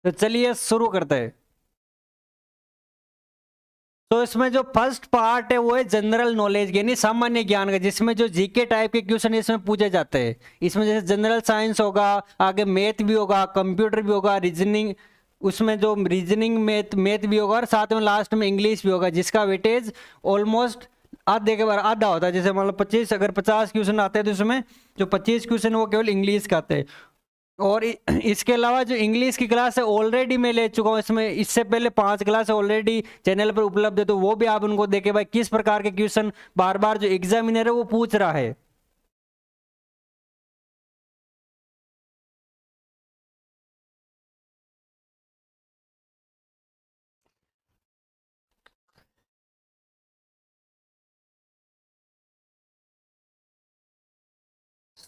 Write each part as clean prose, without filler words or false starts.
तो चलिए शुरू करते हैं। तो इसमें जो फर्स्ट पार्ट है वो है जनरल नॉलेज यानी सामान्य ज्ञान का, जिसमें जो जीके टाइप के क्वेश्चन इसमें पूछे जाते हैं। इसमें जैसे जनरल साइंस होगा, आगे मैथ भी होगा, कंप्यूटर भी होगा, रीजनिंग, उसमें जो रीजनिंग मैथ भी होगा, और साथ में लास्ट में इंग्लिश भी होगा, जिसका वेटेज ऑलमोस्ट आधे के बार आधा होता है। जैसे मतलब 25 अगर 50 क्वेश्चन आते हैं तो उसमें जो 25 क्वेश्चन वो केवल इंग्लिश का आते हैं। और इसके अलावा जो इंग्लिश की क्लास है ऑलरेडी मैं ले चुका हूँ, इसमें इससे पहले 5 क्लास ऑलरेडी चैनल पर उपलब्ध है, तो वो भी आप उनको देखें भाई किस प्रकार के क्वेश्चन बार बार जो एग्जामिनर है वो पूछ रहा है।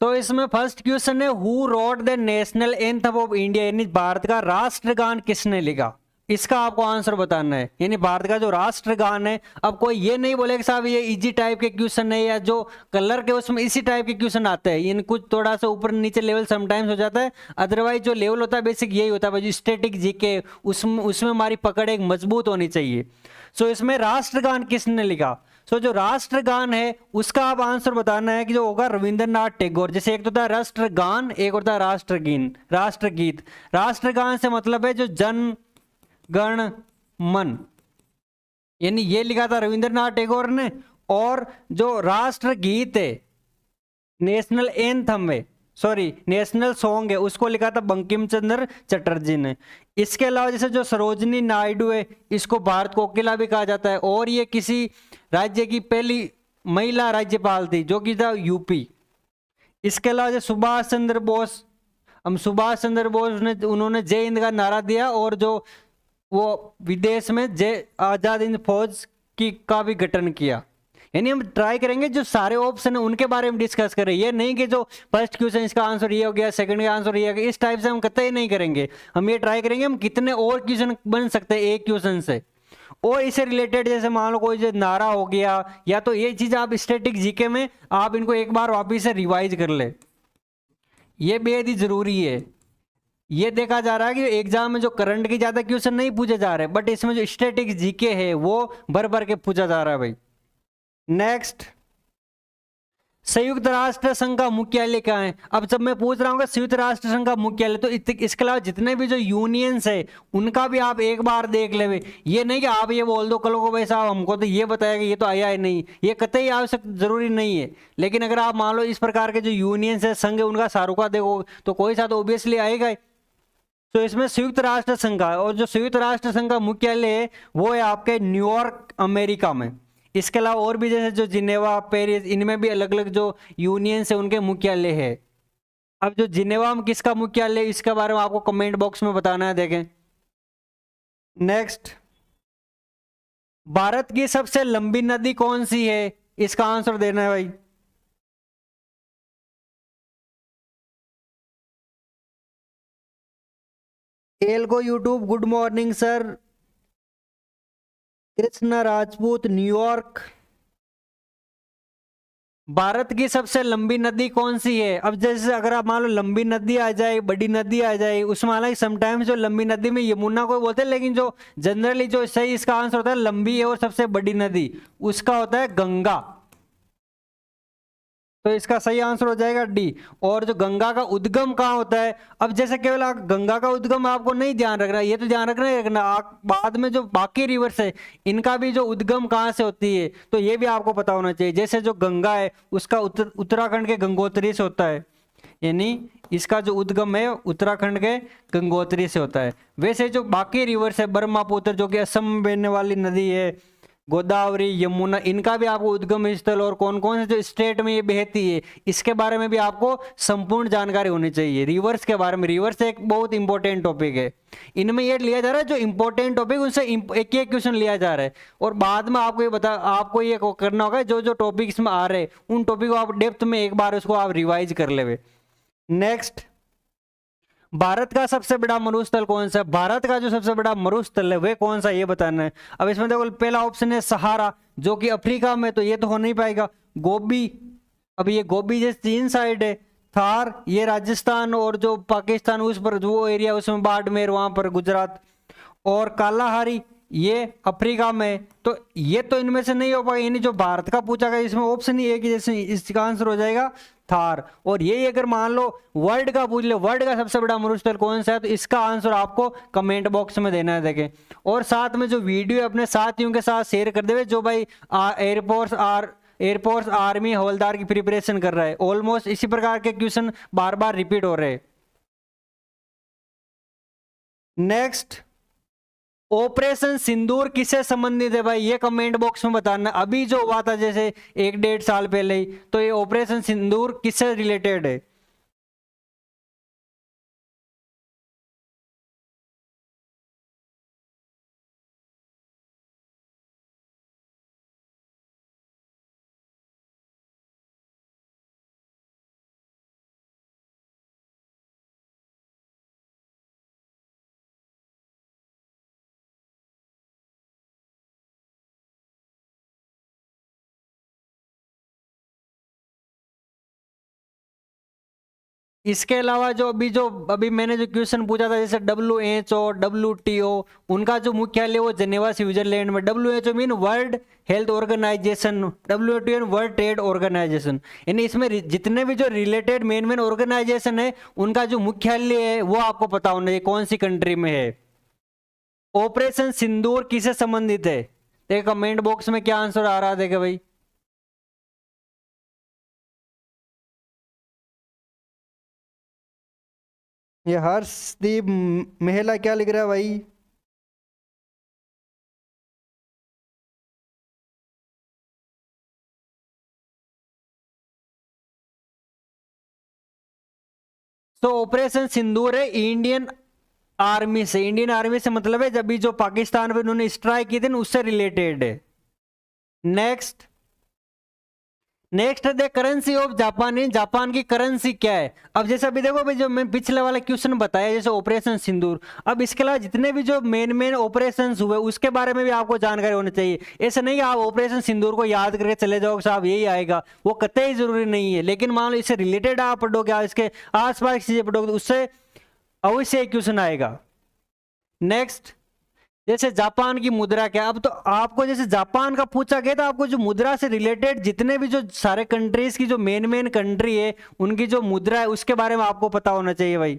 तो इसमें फर्स्ट क्वेश्चन है, who wrote the national anthem of India, यानी भारत का राष्ट्रगान किसने लिखा। इसका आपको आंसर बताना है, यानी भारत का जो राष्ट्रगान है। अब कोई ये नहीं बोले कि साहब ये इजी टाइप के क्वेश्चन है, या जो कलर के उसमें इसी टाइप के क्वेश्चन आते हैं, यानी कुछ थोड़ा सा ऊपर नीचे लेवल समटाइम्स हो जाता है। अदरवाइज जो लेवल होता है बेसिक यही होता है भाई, स्टैटिक जीके उसमें हमारी पकड़ एक मजबूत होनी चाहिए। सो इसमें राष्ट्रगान किसने लिखा। सो जो राष्ट्रगान है उसका आप आंसर बताना है कि जो होगा रविंद्रनाथ टैगोर। जैसे एक तो होता है राष्ट्रगान, एक होता है राष्ट्रगीत। राष्ट्रगान से मतलब है जो जन गण मन, यानी ये लिखा था रविंद्रनाथ टैगोर ने। और जो राष्ट्रगीत है, नेशनल एंथम है, सॉरी नेशनल सॉन्ग है, उसको लिखा था बंकिम चंद्र चटर्जी ने। इसके अलावा जैसे जो सरोजनी नायडू है, इसको भारत कोकिला भी कहा जाता है, और ये किसी राज्य की पहली महिला राज्यपाल थी जो कि था यूपी। इसके अलावा जो सुभाष चंद्र बोस, हम सुभाष चंद्र बोस ने उन्होंने जय हिंद का नारा दिया, और जो वो विदेश में जय आजाद हिंद फौज की का भी गठन किया। यानी हम ट्राई करेंगे जो सारे ऑप्शन है उनके बारे में डिस्कस करें, ये नहीं कि जो फर्स्ट क्वेश्चन इसका आंसर ये हो गया, सेकंड का आंसर ये हो गया, इस टाइप से हम कतई नहीं करेंगे। हम ये ट्राई करेंगे हम कितने और क्वेश्चन बन सकते हैं एक क्वेश्चन से, और इससे रिलेटेड जैसे मान लो कोई जो नारा हो गया, या तो ये चीज आप स्टैटिक जीके में आप इनको एक बार वापिस से रिवाइज कर ले, ये बेहद ही जरूरी है। ये देखा जा रहा है कि एग्जाम में जो करंट की ज्यादा क्वेश्चन नहीं पूछे जा रहे, बट इसमें जो स्टैटिक जीके है वो भर भर के पूछा जा रहा है भाई। नेक्स्ट, संयुक्त राष्ट्र संघ का मुख्यालय कहाँ है। अब जब मैं पूछ रहा हूँ संयुक्त राष्ट्र संघ का मुख्यालय, तो इसके अलावा जितने भी जो यूनियंस है उनका भी आप एक बार देख ले। ये नहीं कि आप ये बोल दो कल को भाई साहब हमको तो ये बताया कि ये तो आया ही नहीं, ये कतई आवश्यक जरूरी नहीं है। लेकिन अगर आप मान लो इस प्रकार के जो यूनियंस है, संघ है, उनका सारूका देखो तो कोई सा तो ऑब्वियसली आएगा ही। तो इसमें संयुक्त राष्ट्र संघ का, और जो संयुक्त राष्ट्र संघ का मुख्यालय है वो है आपके न्यूयॉर्क अमेरिका में। इसके अलावा और भी जैसे जो जिनेवा, पेरिस, इनमें भी अलग अलग जो यूनियंस है उनके मुख्यालय है। अब जो जिनेवा में किसका मुख्यालय है इसके बारे में आपको कमेंट बॉक्स में बताना है, देखें। नेक्स्ट, भारत की सबसे लंबी नदी कौन सी है, इसका आंसर देना है भाई। Algo YouTube, good morning sir. Krishna Rajput, New York. Bharat की सबसे लंबी नदी कौन सी है। अब जैसे अगर आप मान लो लंबी नदी आ जाए, बड़ी नदी आ जाए, उसमें हालांकि समटाइम्स जो लंबी नदी में यमुना को बोलते हैं, लेकिन जो जनरली जो सही इसका आंसर होता है लंबी है और सबसे बड़ी नदी, उसका होता है गंगा। तो इसका सही आंसर हो जाएगा डी। और जो गंगा का उद्गम कहाँ होता है, अब जैसे केवल गंगा का उद्गम आपको नहीं ध्यान रखना, ये तो ध्यान रखना ही रखना, बाद में जो बाकी रिवर्स है इनका भी जो उद्गम कहाँ से होती है तो ये भी आपको पता होना चाहिए। जैसे जो गंगा है उसका उत्तराखंड के गंगोत्री से होता है, यानी इसका जो उद्गम है उत्तराखंड के गंगोत्री से होता है। वैसे जो बाकी रिवर्स है, ब्रह्मपुत्र जो कि असम में बहने वाली नदी है, गोदावरी, यमुना, इनका भी आपको उद्गम स्थल और कौन कौन से जो स्टेट में ये बहती है इसके बारे में भी आपको संपूर्ण जानकारी होनी चाहिए। रिवर्स के बारे में, रिवर्स एक बहुत इंपॉर्टेंट टॉपिक है, इनमें ये लिया जा रहा है जो इंपॉर्टेंट टॉपिक उनसे एक एक क्वेश्चन लिया जा रहा है, और बाद में आपको ये करना होगा जो जो टॉपिक इसमें आ रहे हैं उन टॉपिक को आप डेप्थ में एक बार उसको आप रिवाइज कर ले। नेक्स्ट, भारत का सबसे बड़ा मरुस्थल कौन सा है। भारत का जो सबसे बड़ा मरुस्थल है वह कौन सा, ये बताना है। अब इसमें देखो पहला ऑप्शन है सहारा, जो कि अफ्रीका में, तो ये तो हो नहीं पाएगा। गोबी, अब ये गोबी जैसे चीन साइड है, थार ये राजस्थान और जो पाकिस्तान उस पर वो एरिया उसमें बाड़मेर वहां पर गुजरात, और कालाहारी ये अफ्रीका में। तो ये तो इनमें से नहीं हो पाएगा, यानी जो भारत का पूछा गया इसमें ऑप्शन ही है कि जैसे इसका आंसर हो जाएगा थार। और ये अगर मान लो वर्ल्ड का पूछ ले, वर्ल्ड का सबसे बड़ा मरुस्थल कौन सा है, तो इसका आंसर आपको कमेंट बॉक्स में देना है। देखें, और साथ में जो वीडियो अपने साथियों के साथ शेयर कर देवे जो भाई एयरफोर्स आर्मी हवलदार की प्रिपरेशन कर रहा है। ऑलमोस्ट इसी प्रकार के क्वेश्चन बार बार रिपीट हो रहे हैं। नेक्स्ट, ऑपरेशन सिंदूर किससे संबंधित है भाई, ये कमेंट बॉक्स में बताना। अभी जो हुआ था जैसे 1-1.5 साल पहले ही, तो ये ऑपरेशन सिंदूर किससे रिलेटेड है। इसके अलावा जो अभी मैंने जो क्वेश्चन पूछा था जैसे WHO WTO, उनका जो मुख्यालय वो जेनेवा स्विट्जरलैंड में। WHO mean world health organisation, WTO world trade organisation. यानी इसमें जितने भी जो रिलेटेड मेन मेन ऑर्गेनाइजेशन है उनका जो मुख्यालय है वो आपको पता होना चाहिए कौन सी कंट्री में है। ऑपरेशन सिंदूर किससे संबंधित है, देखिए कमेंट बॉक्स में क्या आंसर आ रहा है, देखे भाई। ये हर्षदीप मेहला क्या लिख रहा है भाई। तो ऑपरेशन सिंदूर है इंडियन आर्मी से। इंडियन आर्मी से मतलब है जब भी जो पाकिस्तान पे उन्होंने स्ट्राइक की थी ना उससे रिलेटेड है। नेक्स्ट नेक्स्ट है करेंसी ऑफ जापान। जापान की करेंसी क्या है। अब जैसे अभी देखो भाई जो मैं पिछले वाला क्वेश्चन बताया जैसे ऑपरेशन सिंदूर, अब इसके अलावा जितने भी जो मेन मेन ऑपरेशन हुए उसके बारे में भी आपको जानकारी होनी चाहिए। ऐसा नहीं कि आप ऑपरेशन सिंदूर को याद करके चले जाओ साहब यही आएगा, वो कतई जरूरी नहीं है। लेकिन मान लो इससे रिलेटेड आप पढ़ोगे, आप इसके आसपास की चीजें पढ़ोगे तो उससे अवश्य एक क्वेश्चन आएगा। नेक्स्ट, जैसे जापान की मुद्रा क्या। अब तो आपको जैसे जापान का पूछा गया था, आपको जो मुद्रा से रिलेटेड जितने भी जो सारे कंट्रीज की जो मेन मेन कंट्री है उनकी जो मुद्रा है उसके बारे में आपको पता होना चाहिए भाई।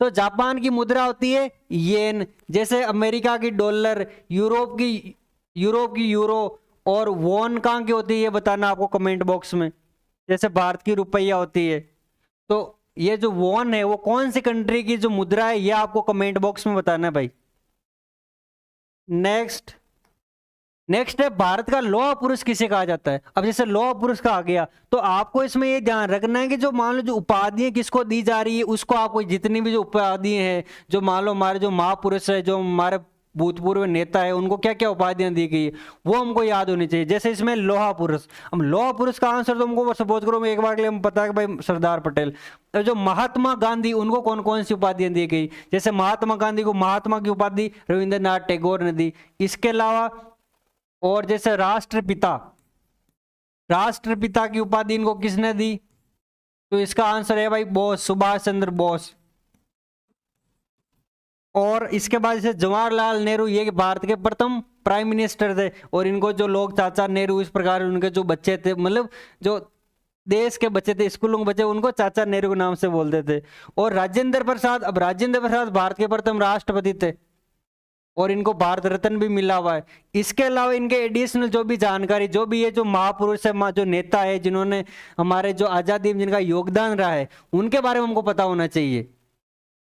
तो जापान की मुद्रा होती है येन, जैसे अमेरिका की डॉलर, यूरोप की यूरो, और वॉन कहाँ की होती है ये बताना आपको कमेंट बॉक्स में। जैसे भारत की रुपया होती है, तो ये जो वॉन है वो कौन सी कंट्री की जो मुद्रा है ये आपको कमेंट बॉक्स में बताना है भाई। नेक्स्ट नेक्स्ट है भारत का लौह पुरुष किसे कहा जाता है। अब जैसे लौह पुरुष का आ गया तो आपको इसमें ये ध्यान रखना है कि जो मान लो जो उपाधियां किसको दी जा रही है उसको आपको जितनी भी जो उपाधियां हैं, जो मान लो हमारे जो महापुरुष है, जो हमारे भूतपूर्व नेता है, उनको क्या क्या उपाधियां दी गई है वो हमको याद होनी चाहिए। जैसे इसमें लोहा पुरुष, हम लोहा पुरुष का आंसर तो हमको सपोज करो मैं एक बार के लिए हम पता है कि भाई सरदार पटेल। तो जो महात्मा गांधी उनको कौन कौन सी उपाधियां दी गई, जैसे महात्मा गांधी को महात्मा की उपाधि रविंद्रनाथ टैगोर ने दी। इसके अलावा और जैसे राष्ट्रपिता की उपाधि इनको किसने दी, तो इसका आंसर है भाई बोस, सुभाष चंद्र बोस। और इसके बाद जैसे जवाहरलाल नेहरू, ये भारत के प्रथम प्राइम मिनिस्टर थे, और इनको जो लोग चाचा नेहरू इस प्रकार उनके जो बच्चे थे, मतलब जो देश के बच्चे थे, स्कूलों के बच्चे, उनको चाचा नेहरू के नाम से बोलते थे। और राजेंद्र प्रसाद, अब राजेंद्र प्रसाद भारत के प्रथम राष्ट्रपति थे और इनको भारत रत्न भी मिला हुआ है। इसके अलावा इनके एडिशनल जो भी जानकारी, जो भी ये जो महापुरुष है, जो नेता है जिन्होंने हमारे जो आजादी में जिनका योगदान रहा है उनके बारे में हमको पता होना चाहिए।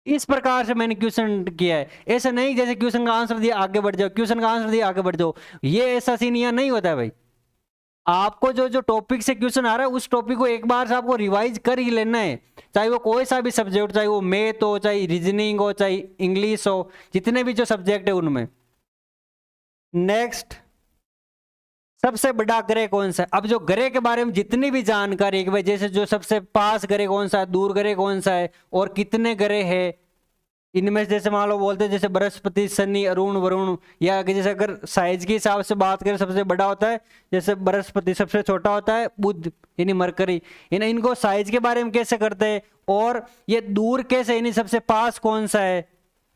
इस प्रकार से मैंने क्वेश्चन किया है। ऐसा नहीं जैसे क्वेश्चन का आंसर दिया आगे बढ़ जाओ, क्वेश्चन का आंसर दिया आगे बढ़ जाओ, ये ऐसा सीन यहाँ नहीं होता है भाई। आपको जो जो टॉपिक से क्वेश्चन आ रहा है उस टॉपिक को एक बार से आपको रिवाइज कर ही लेना है, चाहे वो कोई सा भी सब्जेक्ट, चाहे वो मैथ हो, चाहे रीजनिंग हो, चाहे इंग्लिश हो, जितने भी जो सब्जेक्ट है उनमें। नेक्स्ट, सबसे बड़ा ग्रह कौन सा है। अब जो ग्रह के बारे में जितनी भी जानकारी है, जैसे जो सबसे पास ग्रह कौन सा है, दूर ग्रह कौन सा है, और कितने ग्रह है, इनमें से जैसे मान लो बोलते हैं जैसे बृहस्पति, शनि, अरुण, वरुण, या कि जैसे अगर साइज के हिसाब से बात करें सबसे बड़ा होता है जैसे बृहस्पति, सबसे छोटा होता है बुध यानी मरकरी। इनको साइज के बारे में कैसे करते हैं और ये दूर कैसे यानी सबसे पास कौन सा है,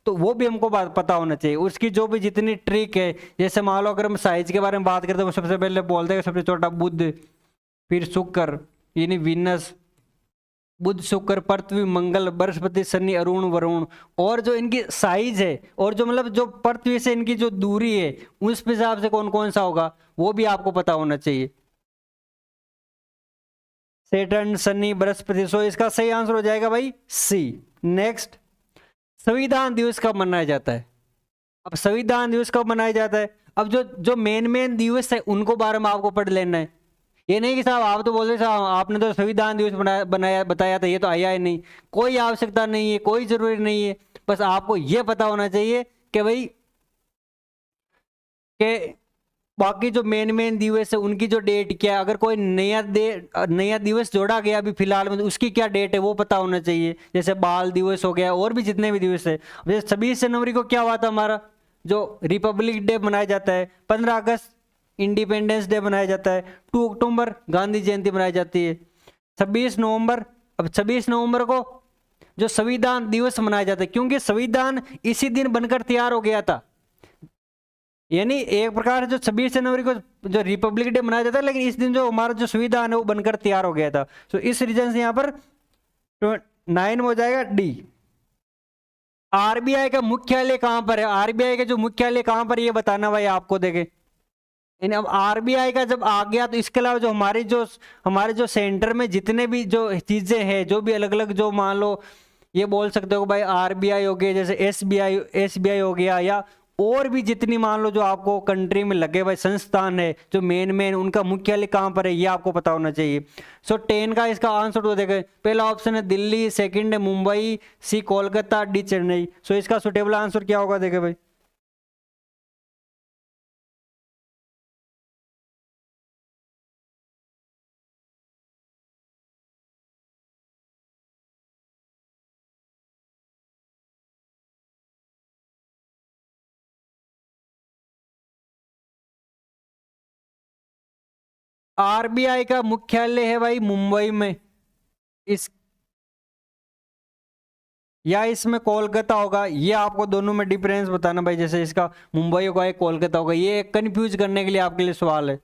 तो वो भी हमको बात पता होना चाहिए। उसकी जो भी जितनी ट्रिक है, जैसे मान लो अगर हम साइज के बारे में बात करते हैं, सबसे पहले बोलते हैं सबसे छोटा बुध, फिर शुक्र यानी वीनस, बुध, शुक्र, पृथ्वी, मंगल, बृहस्पति, शनि, अरुण, वरुण। और जो इनकी साइज है और जो मतलब जो पृथ्वी से इनकी जो दूरी है उस हिसाब से कौन कौन सा होगा वो भी आपको पता होना चाहिए। सैटर्न, शनि, बृहस्पति। सो इसका सही आंसर हो जाएगा भाई सी। नेक्स्ट, संविधान दिवस कब मनाया जाता है? अब संविधान दिवस कब मनाया जाता है? अब जो जो मेन दिवस है उनको बारे में आपको पढ़ लेना है। ये नहीं कि साहब आप तो बोल रहे साहब आपने तो संविधान दिवस बनाया बताया था, ये तो आया ही नहीं। कोई आवश्यकता नहीं है, कोई जरूरी नहीं है, बस आपको ये पता होना चाहिए कि भाई के बाकी जो मेन दिवस है उनकी जो डेट क्या है। अगर कोई नया दिवस जोड़ा गया अभी फिलहाल में तो उसकी क्या डेट है वो पता होना चाहिए। जैसे बाल दिवस हो गया और भी जितने भी दिवस है। जैसे 26 जनवरी को क्या हुआ था हमारा जो रिपब्लिक डे मनाया जाता है, 15 अगस्त इंडिपेंडेंस डे मनाया जाता है, 2 अक्टूबर गांधी जयंती मनाई जाती है, 26 नवंबर, अब 26 नवंबर को जो संविधान दिवस मनाया जाता है क्योंकि संविधान इसी दिन बनकर तैयार हो गया था। यानी एक प्रकार से जो 26 जनवरी को जो रिपब्लिक डे मनाया जाता है लेकिन इस दिन जो हमारा जो संविधान है वो बनकर तैयार हो गया था। तो इस रीजन से यहाँ पर 9 हो जाएगा डी। आरबीआई का मुख्यालय कहां पर है? आरबीआई का जो मुख्यालय कहां पर ये बताना भाई आपको। देखे अब आरबीआई का जब आ गया तो इसके अलावा जो हमारे जो सेंटर में जितने भी जो चीजें हैं जो भी अलग अलग जो मान लो ये बोल सकते हो भाई आरबीआई हो गया, जैसे एसबीआई हो गया, या और भी जितनी मान लो जो आपको कंट्री में लगे भाई संस्थान है जो मेन उनका मुख्यालय कहां पर है ये आपको पता होना चाहिए। सो 10 का इसका आंसर तो देखें पहला ऑप्शन है दिल्ली, सेकंड है मुंबई, सी कोलकाता, डी चेन्नई। सो इसका सुटेबल आंसर क्या होगा देखे भाई। आरबीआई का मुख्यालय है भाई मुंबई में, इस या इसमें कोलकाता होगा। ये आपको दोनों में डिफरेंस बताना भाई, जैसे इसका मुंबई होगा या कोलकाता होगा, ये कंफ्यूज करने के लिए आपके लिए सवाल है।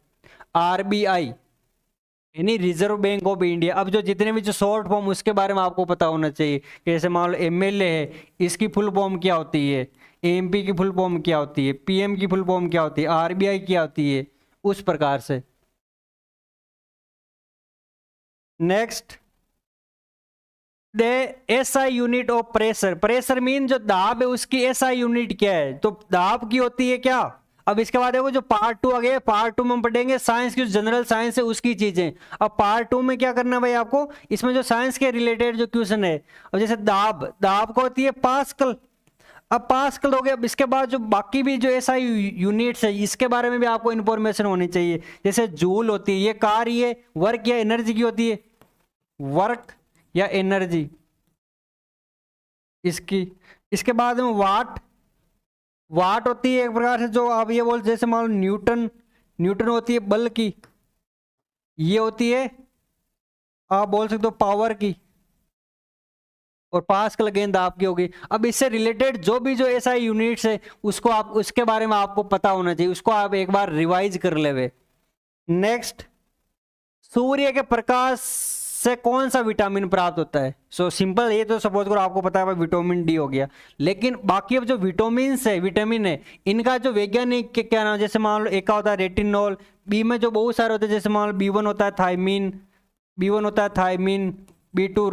आरबीआई यानी रिजर्व बैंक ऑफ इंडिया। अब जो जितने भी जो शॉर्ट फॉर्म उसके बारे में आपको पता होना चाहिए। जैसे मान लो एमएलए है, इसकी फुल फॉर्म क्या होती है, एमपी की फुल फॉर्म क्या होती है, पीएम की फुल फॉर्म क्या होती है, आरबीआई क्या होती है, उस प्रकार से। Next, the SI unit of pressure. Pressure mean जो दाब है उसकी एसआई यूनिट क्या है, तो दाब की होती है क्या। अब इसके बाद देखो जो पार्ट 2 आ गया, पार्ट 2 में हम पढ़ेंगे साइंस की जनरल साइंस है उसकी चीजें। अब पार्ट 2 में क्या करना है भाई आपको, इसमें जो साइंस के रिलेटेड जो क्वेश्चन है। अब जैसे दाब, दाब को होती है पास्कल। अब पास्कल हो गया। अब इसके बाद जो बाकी भी जो एसआई यूनिट्स है इसके बारे में भी आपको इंफॉर्मेशन होनी चाहिए। जैसे जूल होती है, ये कार्य, वर्क या एनर्जी की होती है, वर्क या एनर्जी इसकी। इसके बाद में वाट, वाट होती है एक प्रकार से जो आप ये बोल, जैसे मान लो न्यूटन, न्यूटन होती है बल की, ये होती है आप बोल सकते हो पावर की, और पास्कल गेंद आपकी होगी। अब इससे रिलेटेड जो भी जो एसआई यूनिट्स है उसको आप उसके बारे में आपको पता होना चाहिए, उसको आप एक बार रिवाइज कर लेवे। नेक्स्ट, सूर्य के प्रकाश से कौन सा विटामिन प्राप्त होता है। सो सिंपल, ये तो सपोज करो आपको पता है भाई विटामिन डी हो गया, लेकिन बाकी अब जो विटामिन है इनका जो वैज्ञानिक क्या नाम, जैसे मान लो एक का होता है रेटिनॉल, बी में जो बहुत सारे होते हैं, जैसे मान लो B1 होता है थायमीन, B1 होता है thymine, B2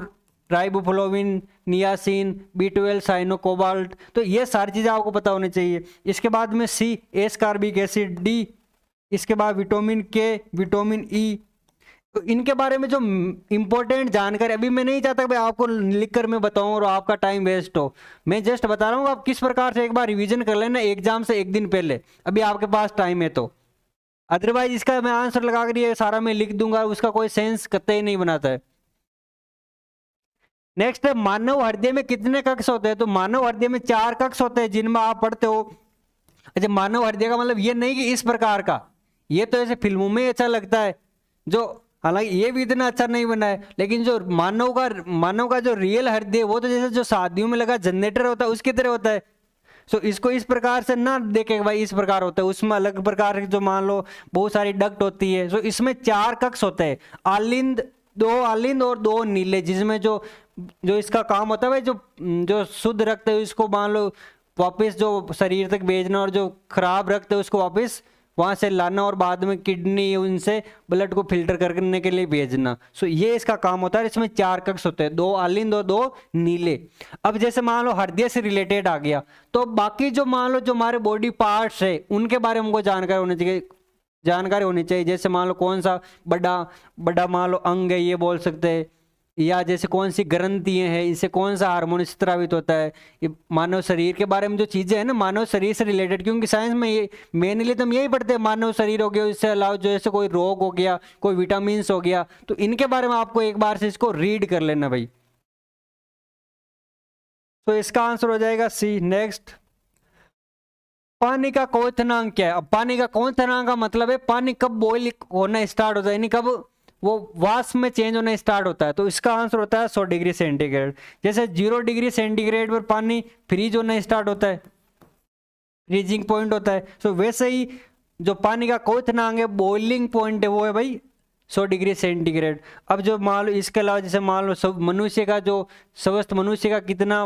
riboflavin, niacin, B12 साइनोकोबाल्ट। तो ये सारी चीज़ें आपको पता होनी चाहिए। इसके बाद में सी एस्कार्बिक एसिड, डी, इसके बाद विटामिन के, विटामिन ई। तो इनके बारे में जो इंपॉर्टेंट जानकारी अभी मैं नहीं चाहता भाई आपको लिखकर मैं बताऊं और आपका टाइम वेस्ट हो। मैं जस्ट बता रहा हूँ आप किस प्रकार से एक बार रिवीजन कर लेना एग्जाम से एक दिन पहले, अभी आपके पास टाइम है तो। अदरवाइज इसका मैं आंसर लगा कर ये सारा मैं लिख दूंगा, उसका कोई सेंस कतई नहीं बनाता है। नेक्स्ट है मानव हृदय में कितने कक्ष होते हैं? तो मानव हृदय में 4 कक्ष होते हैं जिनमें आप पढ़ते हो। अच्छा, मानव हृदय का मतलब ये नहीं कि इस प्रकार का, ये तो ऐसे फिल्मों में अच्छा लगता है, जो हालांकि ये भी इतना अच्छा नहीं बना है, लेकिन जो मानव का जो रियल हृदय वो तो जैसे जो शादियों में लगा जनरेटर होता है उसकी तरह होता है। सो इसको इस प्रकार से ना देखे भाई इस प्रकार होता है, उसमें अलग प्रकार की जो मान लो बहुत सारी डक्ट होती है। सो इसमें 4 कक्ष होते हैं, आलिंद, 2 आलिंद और 2 नीले, जिसमें जो जो इसका काम होता है भाई जो जो शुद्ध रक्त है इसको मान लो वापस जो शरीर तक भेजना, और जो खराब रक्त है उसको वापस वहां से लाना, और बाद में किडनी उनसे ब्लड को फिल्टर करने के लिए भेजना। सो ये इसका काम होता है। इसमें 4 कक्ष होते हैं, 2 आलिंद और 2 नीले। अब जैसे मान लो हृदय से रिलेटेड आ गया, तो बाकी जो मान लो जो हमारे बॉडी पार्ट्स है उनके बारे में हमको जानकारी होनी चाहिए। जैसे मान लो कौन सा बड़ा बड़ा मान लो अंग है ये बोल सकते हैं, या जैसे कौन सी ग्रंथियां हैं, इससे कौन सा हार्मोन स्रावित होता है, ये मानव शरीर के बारे में जो चीजें हैं ना मानव शरीर से रिलेटेड, क्योंकि साइंस में ये मेनली तो हम यही पढ़ते हैं, मानव शरीर हो गया, इससे अलावा जो जैसे कोई रोग हो गया, कोई विटामिन हो गया, तो इनके बारे में आपको एक बार से इसको रीड कर लेना भाई। तो इसका आंसर हो जाएगा सी। नेक्स्ट, पानी का क्वथनांक क्या है? अब पानी का क्वथनांक का मतलब है पानी कब बॉईल होना स्टार्ट होता है, यानी कब वो वाष्प में चेंज होना स्टार्ट होता है। तो इसका आंसर होता है 100 डिग्री सेंटीग्रेड। जैसे 0 डिग्री सेंटीग्रेड पर पानी फ्रीज होना स्टार्ट होता है, फ्रीजिंग पॉइंट होता है। सो वैसे ही जो पानी का क्वथनांक है, बॉइलिंग पॉइंट है, वो है भाई 100 डिग्री सेंटीग्रेड। अब जो मान लो इसके अलावा जैसे मान लो सब मनुष्य का जो स्वस्थ मनुष्य का कितना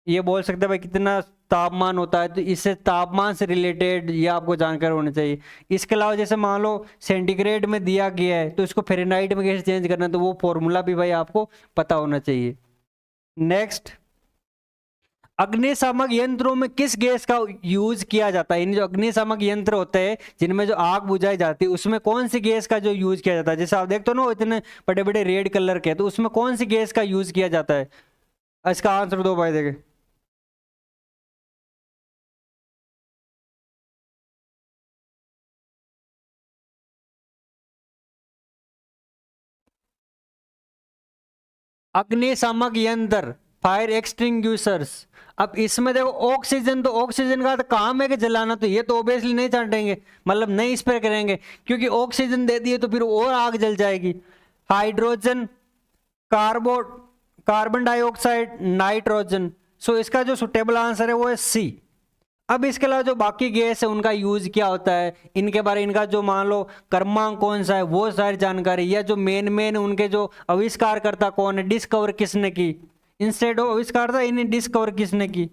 ये बोल सकते हैं भाई कितना तापमान होता है, तो इससे तापमान से रिलेटेड ये आपको जानकारी होनी चाहिए। इसके अलावा जैसे मान लो सेंटीग्रेड में दिया गया है तो इसको फ़ारेनहाइट में कैसे चेंज करना है, तो वो फॉर्मूला भी भाई आपको पता होना चाहिए। नेक्स्ट, अग्निशामक यंत्रों में किस गैस का यूज किया जाता है? इन जो अग्निशामक यंत्र होते हैं जिनमें जो आग बुझाई जाती है उसमें कौन सी गैस का जो यूज किया जाता है? जैसे आप देखते हो ना इतने बड़े बड़े रेड कलर के, तो उसमें कौन सी गैस का यूज किया जाता है? इसका आंसर दो भाई। देखे अग्निशामक यंत्र, फायर एक्सटिंग्विशर्स। अब इसमें देखो ऑक्सीजन, तो ऑक्सीजन का तो काम है कि जलाना, तो ये तो ऑब्वियसली नहीं छांटेंगे, मतलब नहीं स्प्रे करेंगे, क्योंकि ऑक्सीजन दे दिए तो फिर और आग जल जाएगी। Hydrogen, carbon dioxide, nitrogen. So इसका जो सुटेबल आंसर है वो है सी। अब इसके अलावा जो बाकी गैस है उनका यूज क्या होता है, इनके बारे इनका जो मान लो क्रमांक कौन सा है वो सारी जानकारी, या जो मेन उनके जो आविष्कारकर्ता कौन है, डिस्कवर किसने की, इंस्टेड ऑफ आविष्कारता इन्हें डिस्कवर किसने की,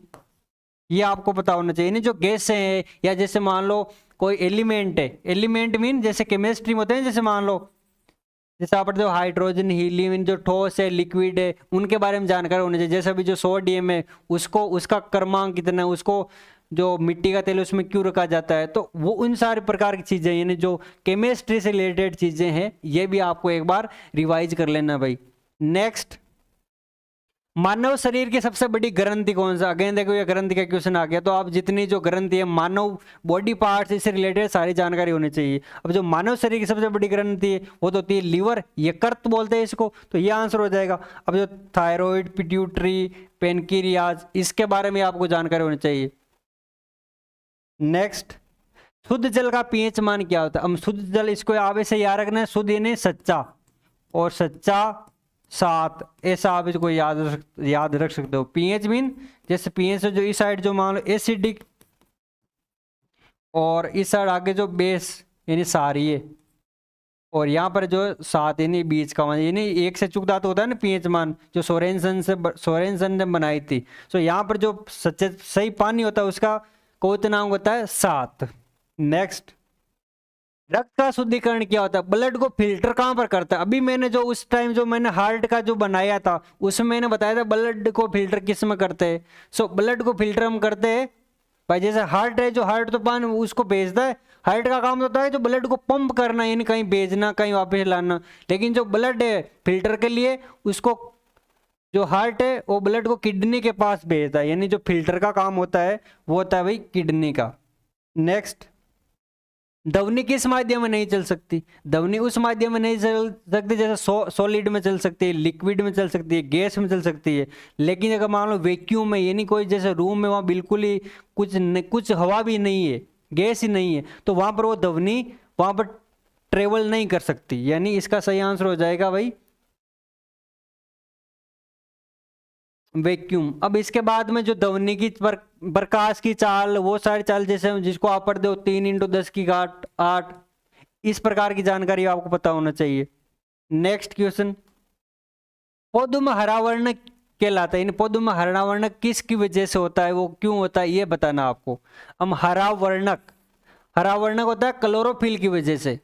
ये आपको पता होना चाहिए। इन्हें जो गैसें हैं या जैसे मान लो कोई एलिमेंट है, एलिमेंट मीन जैसे केमिस्ट्री में होते हैं, जैसे मान लो जैसे आप पढ़ते हो हाइड्रोजन, हीलियम, जो ठोस है लिक्विड है उनके बारे में जानकारी होनी चाहिए। जैसे अभी जो सोडियम है उसको उसका क्रमांक कितना है, उसको जो मिट्टी का तेल है उसमें क्यों रखा जाता है, तो वो उन सारी प्रकार की चीजें यानी जो केमिस्ट्री से रिलेटेड चीजें हैं ये भी आपको एक बार रिवाइज कर लेना भाई। नेक्स्ट, मानव शरीर की सबसे बड़ी ग्रंथि कौन सा? अगेन देखो ये ग्रंथि का क्वेश्चन आ गया, तो आप जितनी जो ग्रंथि है मानव बॉडी पार्ट्स इससे रिलेटेड सारी जानकारी होनी चाहिए। अब जो मानव शरीर की सबसे बड़ी ग्रंथि है वो तो होती है लीवर, यकृत बोलते हैं इसको, तो ये आंसर हो जाएगा। अब जो थायराइड, पिट्यूटरी, पेनक्रियाज, इसके बारे में आपको जानकारी होनी चाहिए। नेक्स्ट, शुद्ध जल का पीएच मान क्या होता है? अब शुद्ध जल इसको आप ऐसे याद रखना है, शुद्ध यानी सच्चा, और सच्चा 7, ऐसा आप इसको याद रख सकते हो। पीएच मीन जैसे पीएच जो इस साइड जो मान लो एसिडिक, और इस साइड आगे जो बेस यानी सारी, और यहाँ पर जो 7 यानी बीच का मान, यानी एक से चूक धातु होता है ना पीएच मान, जो सोरेनसन ने बनाई थी। सो यहाँ पर जो सच्चे सही पानी होता है उसका क्वथनांक होता है 7। नेक्स्ट, रक्त का शुद्धिकरण क्या होता है? ब्लड को फिल्टर कहाँ पर करता है? अभी मैंने जो उस टाइम जो मैंने हार्ट का जो बनाया था उसमें मैंने बताया था ब्लड को फिल्टर किस में करते हैं। सो ब्लड को फिल्टर हम करते हैं भाई, जैसे हार्ट है, जो हार्ट तो पानी उसको भेजता है, हार्ट का काम होता है जो ब्लड को पंप करना, यानी कहीं भेजना कहीं वापस लाना। लेकिन जो ब्लड है फिल्टर के लिए उसको जो हार्ट है वो ब्लड को किडनी के पास भेजता है, यानी जो फिल्टर का काम होता है वो होता है भाई किडनी का। नेक्स्ट, ध्वनि किस माध्यम में नहीं चल सकती? ध्वनि उस माध्यम में नहीं चल सकती जैसे सॉलिड में चल सकती है, लिक्विड में चल सकती है, गैस में चल सकती है। लेकिन अगर मान लो वैक्यूम में, यानी कोई जैसे रूम में वहाँ बिल्कुल ही कुछ हवा भी नहीं है, गैस ही नहीं है, तो वहाँ पर वो ध्वनि वहाँ पर ट्रेवल नहीं कर सकती। यानी इसका सही आंसर हो जाएगा भाई वैक्यूम। अब इसके बाद में जो ध्वनि की प्रकाश की चाल, वो सारी चाल जैसे जिसको आप पढ़ते हो 3 × 10⁸ इस प्रकार की जानकारी आपको पता होना चाहिए। नेक्स्ट क्वेश्चन, पौधों में हरा वर्ण कहलाता है, पौधों में हरा वर्ण किसकी वजह से होता है, वो क्यों होता है, ये बताना आपको। हम हरा वर्णक होता है क्लोरोफिल की वजह से,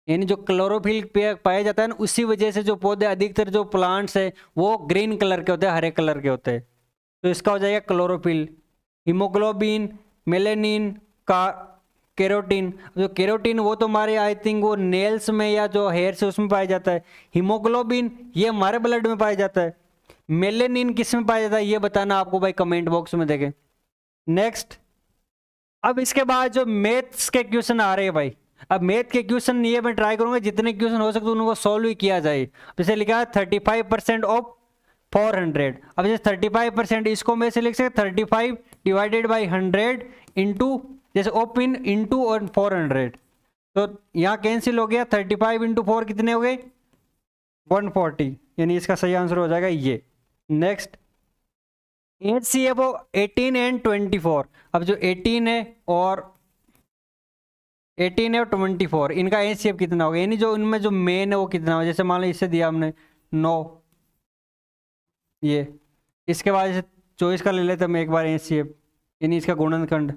यानी जो क्लोरोफिल पाया जाता है ना, उसी वजह से जो पौधे अधिकतर जो प्लांट्स है वो ग्रीन कलर के होते हैं, हरे कलर के होते हैं। तो इसका हो जाएगा क्लोरोफिल। हीमोग्लोबिन, मेलेनिन, का कैरोटीन। जो कैरोटीन वो तो हमारे आई थिंक वो नेल्स में या जो हेयर से उसमें पाया जाता है। हीमोग्लोबिन ये हमारे ब्लड में पाया जाता है। मेलेनिन किस में पाया जाता है ये बताना आपको भाई कमेंट बॉक्स में देखें। नेक्स्ट, अब इसके बाद जो मैथ्स के क्वेश्चन आ रहे हैं भाई, अब मैथ के क्वेश्चन ये मैं ट्राई करूंगा जितने क्वेश्चन हो सकते उनको सॉल्व ही किया जाए। जैसे लिखा है 35% ऑफ 400। अब जैसे 35% इसको मैं से लिख सकते 35 डिवाइडेड बाई 100 इंटू, जैसे ओपन इंटू और 400, तो यहाँ कैंसिल हो गया। 35 इंटू 4 कितने हो गए 140, यानी इसका सही आंसर हो जाएगा ये। Next, HCFO 18 and 24। अब जो 18 है और 24 इनका HCF कितना होगा, यानी जो इनमें जो मेन है वो कितना होगा। जैसे मान लो इससे दिया हमने 9, ये इसके बाद जैसे 24 का ले लेते हम एक बार HCF, यानी इसका गुणनखंड।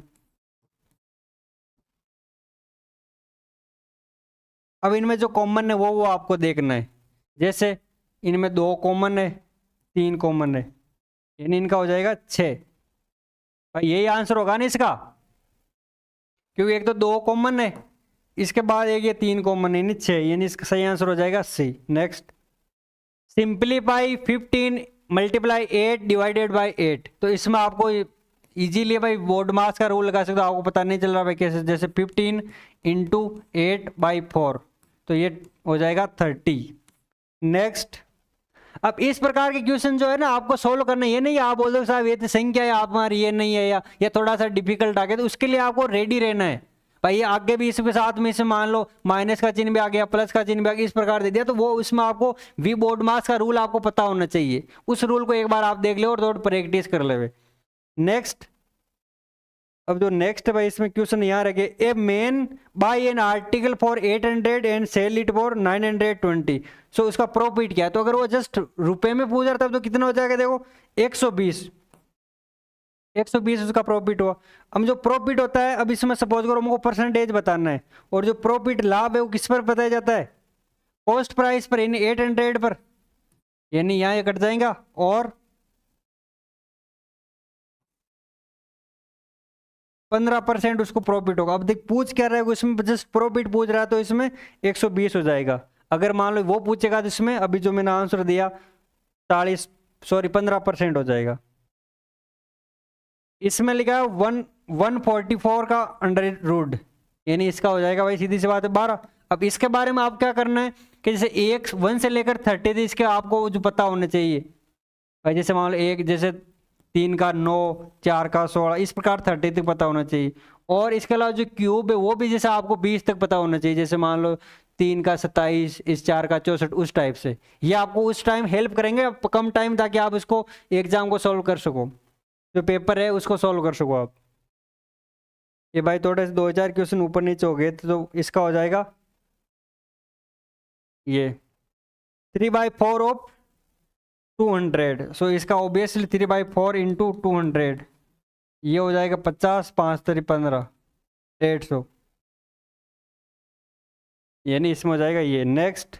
अब इनमें जो कॉमन है वो आपको देखना है। जैसे इनमें 2 कॉमन है, 3 कॉमन है, यानी इनका हो जाएगा 6। यही आंसर होगा ना इसका, क्योंकि एक तो 2 कॉमन है, इसके बाद एक ये 3 कॉमन है, यानी 6, यानी इसका सही आंसर हो जाएगा C। Next, simplify 15 × 8 divided by 8। तो इसमें आपको इजीली भाई बोर्ड मास का रूल लगा सकते हो, आपको पता नहीं चल रहा भाई कैसे। जैसे 15 × 8/4, तो ये हो जाएगा 30। नेक्स्ट, अब इस प्रकार के क्वेश्चन जो है ना आपको सोल्व करना, ये नहीं आप बोल दो साहब ये तो संख्या है आप हमारी ये नहीं है या थोड़ा सा डिफिकल्ट आ गया, तो उसके लिए आपको रेडी रहना है भाई। ये आगे भी इसके साथ में इसे मान लो माइनस का चिन्ह भी आ गया, प्लस का चिन्ह भी आ गया, इस प्रकार दे दिया, तो वो इसमें आपको वी बोर्ड मास का रूल आपको पता होना चाहिए। उस रूल को एक बार आप देख लो और थोड़ा प्रैक्टिस कर ले। नेक्स्ट, अब जो नेक्स्ट है भाई इसमें क्वेश्चन यहाँ रखे, a man buy an article for 800 and sell it for 920। So उसका प्रॉफिट क्या है, तो अगर वो जस्ट रुपए में पूछ रहा था तो कितना हो जाएगा, देखो 120 उसका प्रॉफिट हुआ। अब जो प्रॉफिट होता है, अब इसमें सपोज करो हमको परसेंटेज बताना है, और जो प्रॉफिट लाभ है वो किस पर बताया जाता है, कॉस्ट प्राइस पर, यानी 800 पर, यानी यहाँ ये कट जाएगा और 15% उसको प्रॉफिट होगा। अब देख पूछ क्या रहा है, इसमें जस्ट प्रॉफिट पूछ रहा है तो इसमें 120 हो जाएगा। अगर मान लो वो पूछेगा तो इसमें अभी जो मैंने आंसर दिया 15% हो जाएगा। इसमें लिखा है 144 का अंडर रूट, यानी इसका हो जाएगा भाई सीधी सी बात है 12। अब इसके बारे में आप क्या करना है कि जैसे 1 से लेकर 30 थी, इसके आपको जो पता होना चाहिए भाई। जैसे मान लो 1, जैसे 3 का 9, 4 का 16, इस प्रकार 30 तक पता होना चाहिए। और इसके अलावा जो क्यूब है वो भी जैसे आपको 20 तक पता होना चाहिए। जैसे मान लो 3 का 27, इस 4 का 64, उस टाइप से। ये आपको उस टाइम हेल्प करेंगे कम टाइम, ताकि आप इसको एग्जाम को सॉल्व कर सको, जो पेपर है उसको सॉल्व कर सको आप। ये भाई थोड़े से 2-4 क्वेश्चन ऊपर नीचे हो गए तो इसका हो जाएगा ये 3/4 ऑफ 200। सो इसका ऑब्वियसली 3/4 इंटू 200, ये हो जाएगा 50, 5 3 15, 150, यानी इसमें हो जाएगा ये। नेक्स्ट,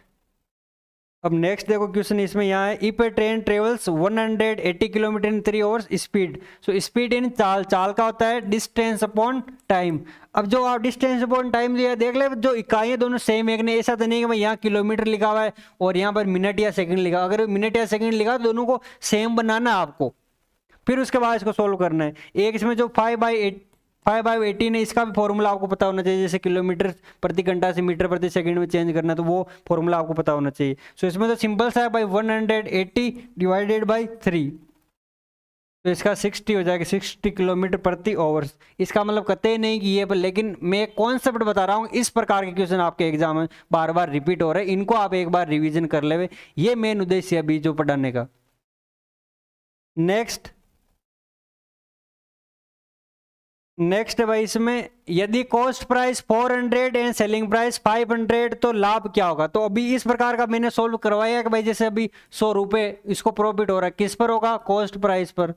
अब नेक्स्ट देखो क्वेश्चन इसमें यहाँ है, if A train travels 180 kilometre in 3 hours speed. So speed in चाल का होता है डिस्टेंस अपॉन टाइम। अब जो आप डिस्टेंस अपॉन टाइम दिया देख ले, जो इकाइयाँ दोनों सेम एक ने, ऐसा तो नहीं कि भाई यहाँ किलोमीटर लिखा हुआ है और यहाँ पर मिनट या सेकंड लिखा। अगर मिनट या सेकंड लिखा तो दोनों को सेम बनाना है आपको, फिर उसके बाद इसको सोल्व करना है। एक इसमें जो 5/8 5/18 है, इसका भी फॉर्मूला आपको पता होना चाहिए। जैसे किलोमीटर प्रति घंटा से मीटर प्रति सेकंड में चेंज करना, तो वो फॉर्मूला आपको पता होना चाहिए। सो इसमें तो सिंपल सा है भाई, 180 डिवाइडेड बाई 3, तो इसका 60 हो जाएगा, 60 किलोमीटर प्रति आवर्स। इसका मतलब कतई नहीं कि ये पर, लेकिन मैं कॉन्सेप्ट बता रहा हूँ। इस प्रकार के क्वेश्चन आपके एग्जाम में बार बार रिपीट हो रहे हैं, इनको आप एक बार रिवीजन कर ले, ये मेन उद्देश्य है अभी जो पढ़ाने का। नेक्स्ट है भाई, इसमें यदि cost price 400 and selling price 500 तो लाभ क्या होगा। तो अभी इस प्रकार का मैंने सोल्व करवाया कि भाई जैसे अभी 100 रुपये इसको प्रॉफिट हो रहा है, किस पर होगा, कॉस्ट प्राइस पर।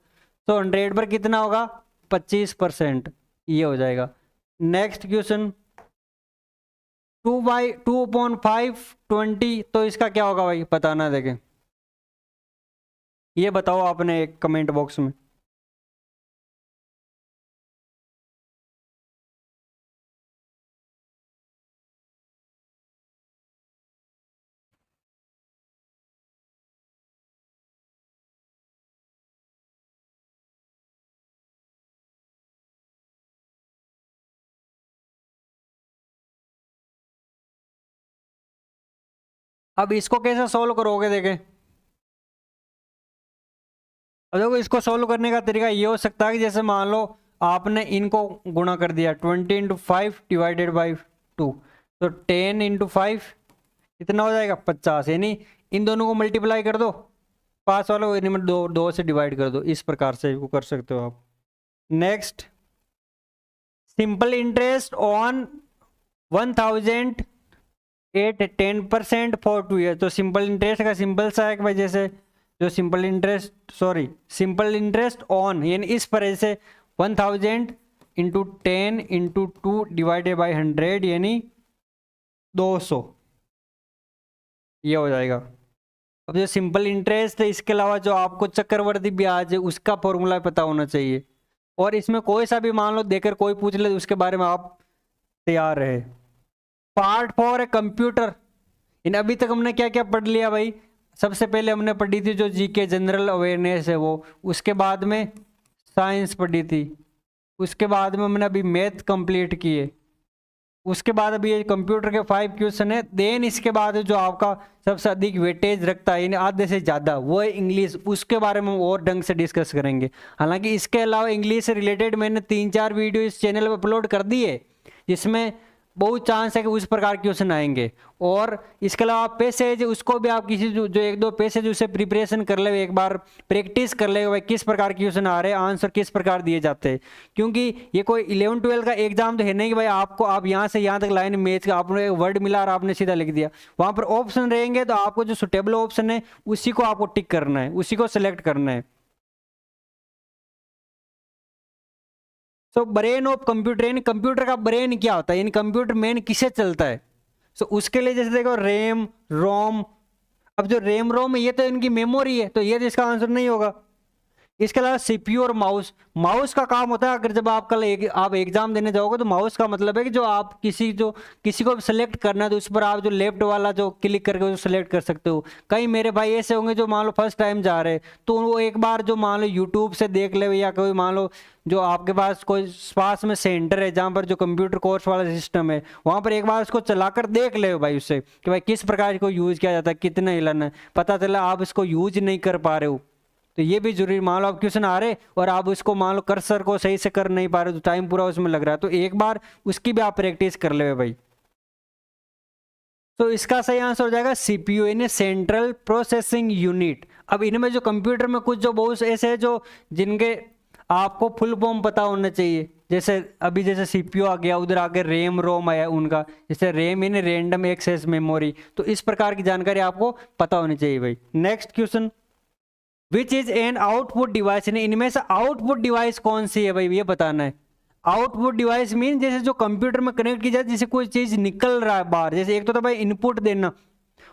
तो 100 पर कितना होगा, 25%, ये हो जाएगा। नेक्स्ट क्वेश्चन 2/2/5 20, तो इसका क्या होगा भाई, बताना। देखें, ये बताओ आपने एक कमेंट बॉक्स में। अब इसको कैसे सोल्व करोगे, देखें। अब देखो, इसको सोल्व करने का तरीका ये हो सकता है कि जैसे मान लो आपने इनको गुणा कर दिया, 20 × 5 डिवाइडेड बाई 2, तो 10 × 5 कितना हो जाएगा, 50। यानी इन दोनों को मल्टीप्लाई कर दो, पास वालों को इनमें दो से डिवाइड कर दो, इस प्रकार से वो कर सकते हो आप। Next, simple interest on 1000 at 10% for 2 year. तो सिंपल इंटरेस्ट का सिंपल सा है कि भाई जैसे जो सिंपल इंटरेस्ट ऑन, यानी इस पर से 1000 × 10 × 2 डिवाइडेड बाई 100, यानी 200, ये हो जाएगा। अब जो सिंपल इंटरेस्ट है, इसके अलावा जो आपको चक्रवर्ती ब्याज है उसका फॉर्मूला पता होना चाहिए। और इसमें कोई सा भी मान लो देकर कोई पूछ ले, उसके बारे में आप तैयार रहे। पार्ट 4 है कंप्यूटर। इन अभी तक हमने क्या क्या पढ़ लिया भाई, सबसे पहले हमने पढ़ी थी जो जीके जनरल अवेयरनेस है वो, उसके बाद में साइंस पढ़ी थी, उसके बाद में हमने अभी मैथ कंप्लीट किए, उसके बाद अभी ये कंप्यूटर के 5 क्वेश्चन है। देन इसके बाद जो आपका सबसे अधिक वेटेज रखता है, यानी आधे से ज़्यादा, वो है इंग्लिश। उसके बारे में हम और ढंग से डिस्कस करेंगे। हालांकि इसके अलावा इंग्लिश से रिलेटेड मैंने 3-4 वीडियो इस चैनल पर अपलोड कर दी है, जिसमें बहुत चांस है कि उस प्रकार के क्वेश्चन आएंगे। और इसके अलावा पैसेज, उसको भी आप किसी जो 1-2 पैसेज उसे प्रिपरेशन कर ले, एक बार प्रैक्टिस कर ले भाई किस प्रकार के क्वेश्चन आ रहे हैं, आंसर किस प्रकार दिए जाते हैं। क्योंकि ये कोई 11-12 का एग्जाम तो है नहीं कि भाई आपको आप यहाँ से यहाँ तक लाइन मैच का आपने वर्ड मिला और आपने सीधा लिख दिया। वहाँ पर ऑप्शन रहेंगे, तो आपको जो सुटेबल ऑप्शन है उसी को आपको टिक करना है, उसी को सिलेक्ट करना है। सो ब्रेन ऑफ कंप्यूटर, यानी कंप्यूटर का ब्रेन क्या होता है, यानी कंप्यूटर मेन किसे चलता है। सो उसके लिए जैसे देखो रैम रोम, अब जो रैम रोम है ये तो इनकी मेमोरी है, तो ये तो इसका आंसर नहीं होगा। इसके अलावा सीपीयू और माउस का काम होता है, अगर जब आप कल आप एग्जाम देने जाओगे तो माउस का मतलब है कि जो आप किसी को सिलेक्ट करना है तो उस पर आप जो लेफ्ट वाला जो क्लिक करके जो सिलेक्ट कर सकते हो। कई मेरे भाई ऐसे होंगे जो मान लो फर्स्ट टाइम जा रहे हैं, तो वो एक बार जो मान लो यूट्यूब से देख ले, या कोई मान लो जो आपके पास कोई पास में सेंटर है जहाँ पर जो कंप्यूटर कोर्स वाला सिस्टम है, वहाँ पर एक बार उसको चलाकर देख ले भाई उससे कि भाई किस प्रकार को यूज़ किया जाता है, कितना हिलाना है। पता चला आप इसको यूज नहीं कर पा रहे हो, तो ये भी जरूरी। मान लो आप क्वेश्चन आ रहे और आप उसको मान लो कर्सर को सही से कर नहीं पा रहे, तो टाइम पूरा उसमें लग रहा है, तो एक बार उसकी भी आप प्रैक्टिस कर ले भाई। तो इसका सही आंसर हो जाएगा सीपीयू, यानी सेंट्रल प्रोसेसिंग यूनिट। अब इनमें जो कंप्यूटर में कुछ जो बहुत ऐसे है जो जिनके आपको फुल फॉर्म पता होना चाहिए, जैसे अभी जैसे सीपीयू आ गया, उधर आगे रैम रोम आया उनका, जैसे रैम यानी रैंडम एक्सेस मेमोरी, तो इस प्रकार की जानकारी आपको पता होनी चाहिए भाई। Next question, which is an output device, इनमें से आउटपुट डिवाइस कौन सी है भाई, ये बताना है। आउटपुट डिवाइस मीन जैसे जो कंप्यूटर में कनेक्ट की जाए, जैसे कोई चीज निकल रहा है बाहर, जैसे एक तो भाई इनपुट देना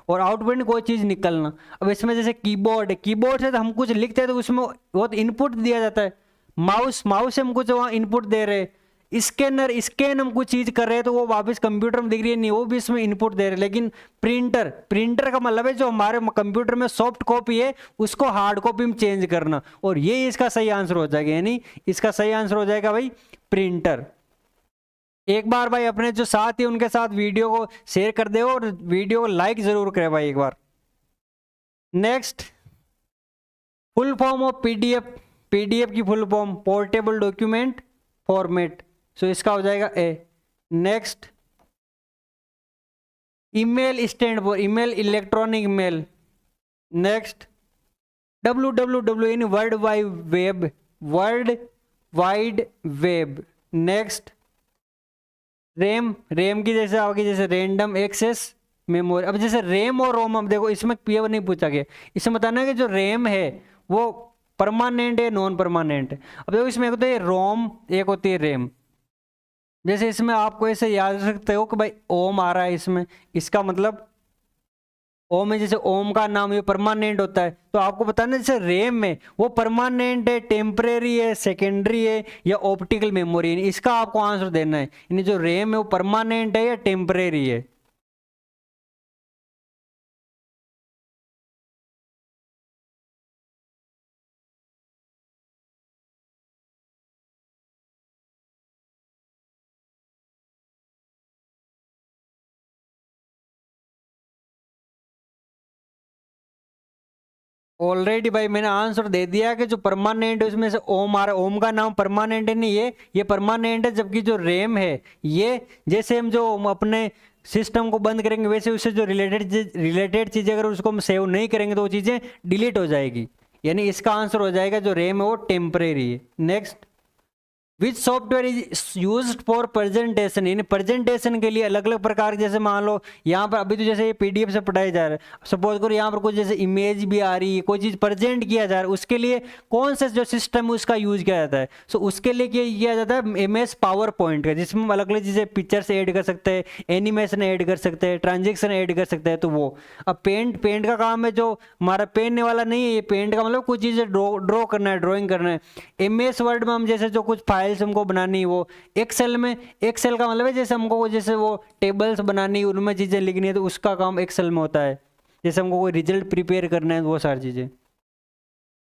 और आउटपुट में कोई चीज निकलना। अब इसमें जैसे कीबोर्ड है, कीबोर्ड से तो हम कुछ लिखते हैं तो उसमें बहुत इनपुट दिया जाता है। माउस से हम कुछ वहाँ इनपुट दे रहे हैं। स्कैन हम कुछ चीज कर रहे हैं तो वो वापस कंप्यूटर में दिख रही है, नहीं वो भी इसमें इनपुट दे रहे हैं। लेकिन प्रिंटर का मतलब है जो हमारे कंप्यूटर में सॉफ्ट कॉपी है उसको हार्ड कॉपी में चेंज करना, और ये इसका सही आंसर हो जाएगा। यानी इसका सही आंसर हो जाएगा भाई प्रिंटर। एक बार भाई अपने जो साथ ही उनके साथ वीडियो को शेयर कर दे और वीडियो को लाइक जरूर करे भाई एक बार। Next, full form of PDF. PDF की full form portable document format, so इसका हो जाएगा A. Next, email stand for email, electronic mail. Next, www यानी world wide web, world wide web. Next, RAM, RAM की जैसे आगे जैसे random access memory. अब जैसे रैम और रोम, अब देखो इसमें क्लियर नहीं पूछा गया, इसमें बताना है कि जो रैम है वो परमानेंट है नॉन परमानेंट है। अब देखो इसमें एक होता है रोम, एक होती है रैम। जैसे इसमें आपको ऐसे याद रख सकते हो कि भाई ओम आ रहा है इसमें, इसका मतलब ओम में जैसे ओम का नाम ये परमानेंट होता है, तो आपको बताना जैसे रैम में वो परमानेंट है, टेम्परेरी है, सेकेंडरी है या ऑप्टिकल मेमोरी है। इसका आपको आंसर देना है, यानी जो रैम है वो परमानेंट है या टेम्परेरी है। ऑलरेडी भाई मैंने आंसर दे दिया कि जो परमानेंट है उसमें से ओम आ रहा है, ओम का नाम परमानेंट है नहीं, ये परमानेंट है। जबकि जो रैम है ये जैसे हम जो अपने सिस्टम को बंद करेंगे वैसे उससे जो रिलेटेड चीजें अगर उसको हम सेव नहीं करेंगे तो वो चीजें डिलीट हो जाएगी, यानी इसका आंसर हो जाएगा जो रैम है वो टेम्परेरी है। Next, which software is used for presentation, यानी प्रेजेंटेशन के लिए अलग अलग प्रकार, जैसे मान लो यहाँ पर अभी तो जैसे ये पीडीएफ से पढ़ाया जा रहा है, सपोज करो यहाँ पर कुछ जैसे इमेज भी आ रही है, कोई चीज़ प्रेजेंट किया जा रहा है, उसके लिए कौन सा जो सिस्टम है उसका यूज किया जाता है। सो उसके लिए किया जाता है MS पावर पॉइंट का, जिसमें हम अलग अलग चीज़ें पिक्चर्स ऐड कर सकते हैं, एनिमेशन ऐड कर सकते हैं, ट्रांजेक्शन ऐड कर सकते हैं। तो वो अब पेंट का काम है, जो हमारा पेनने वाला नहीं है, ये पेंट का मतलब कुछ चीज़ें ड्रॉ करना है, ड्रॉइंग करना है। MS वर्ड में हम जैसे जो कुछ फाइल्स हमको बनानी, वो एक्सेल में, एक्सेल का मतलब है जैसे हमको वो जैसे वो टेबल्स बनानी, उनमें चीज़ें लिखनी है तो उसका काम एक्सेल में होता है। जैसे हमको कोई रिजल्ट प्रिपेयर करना है, वो सारी चीज़ें।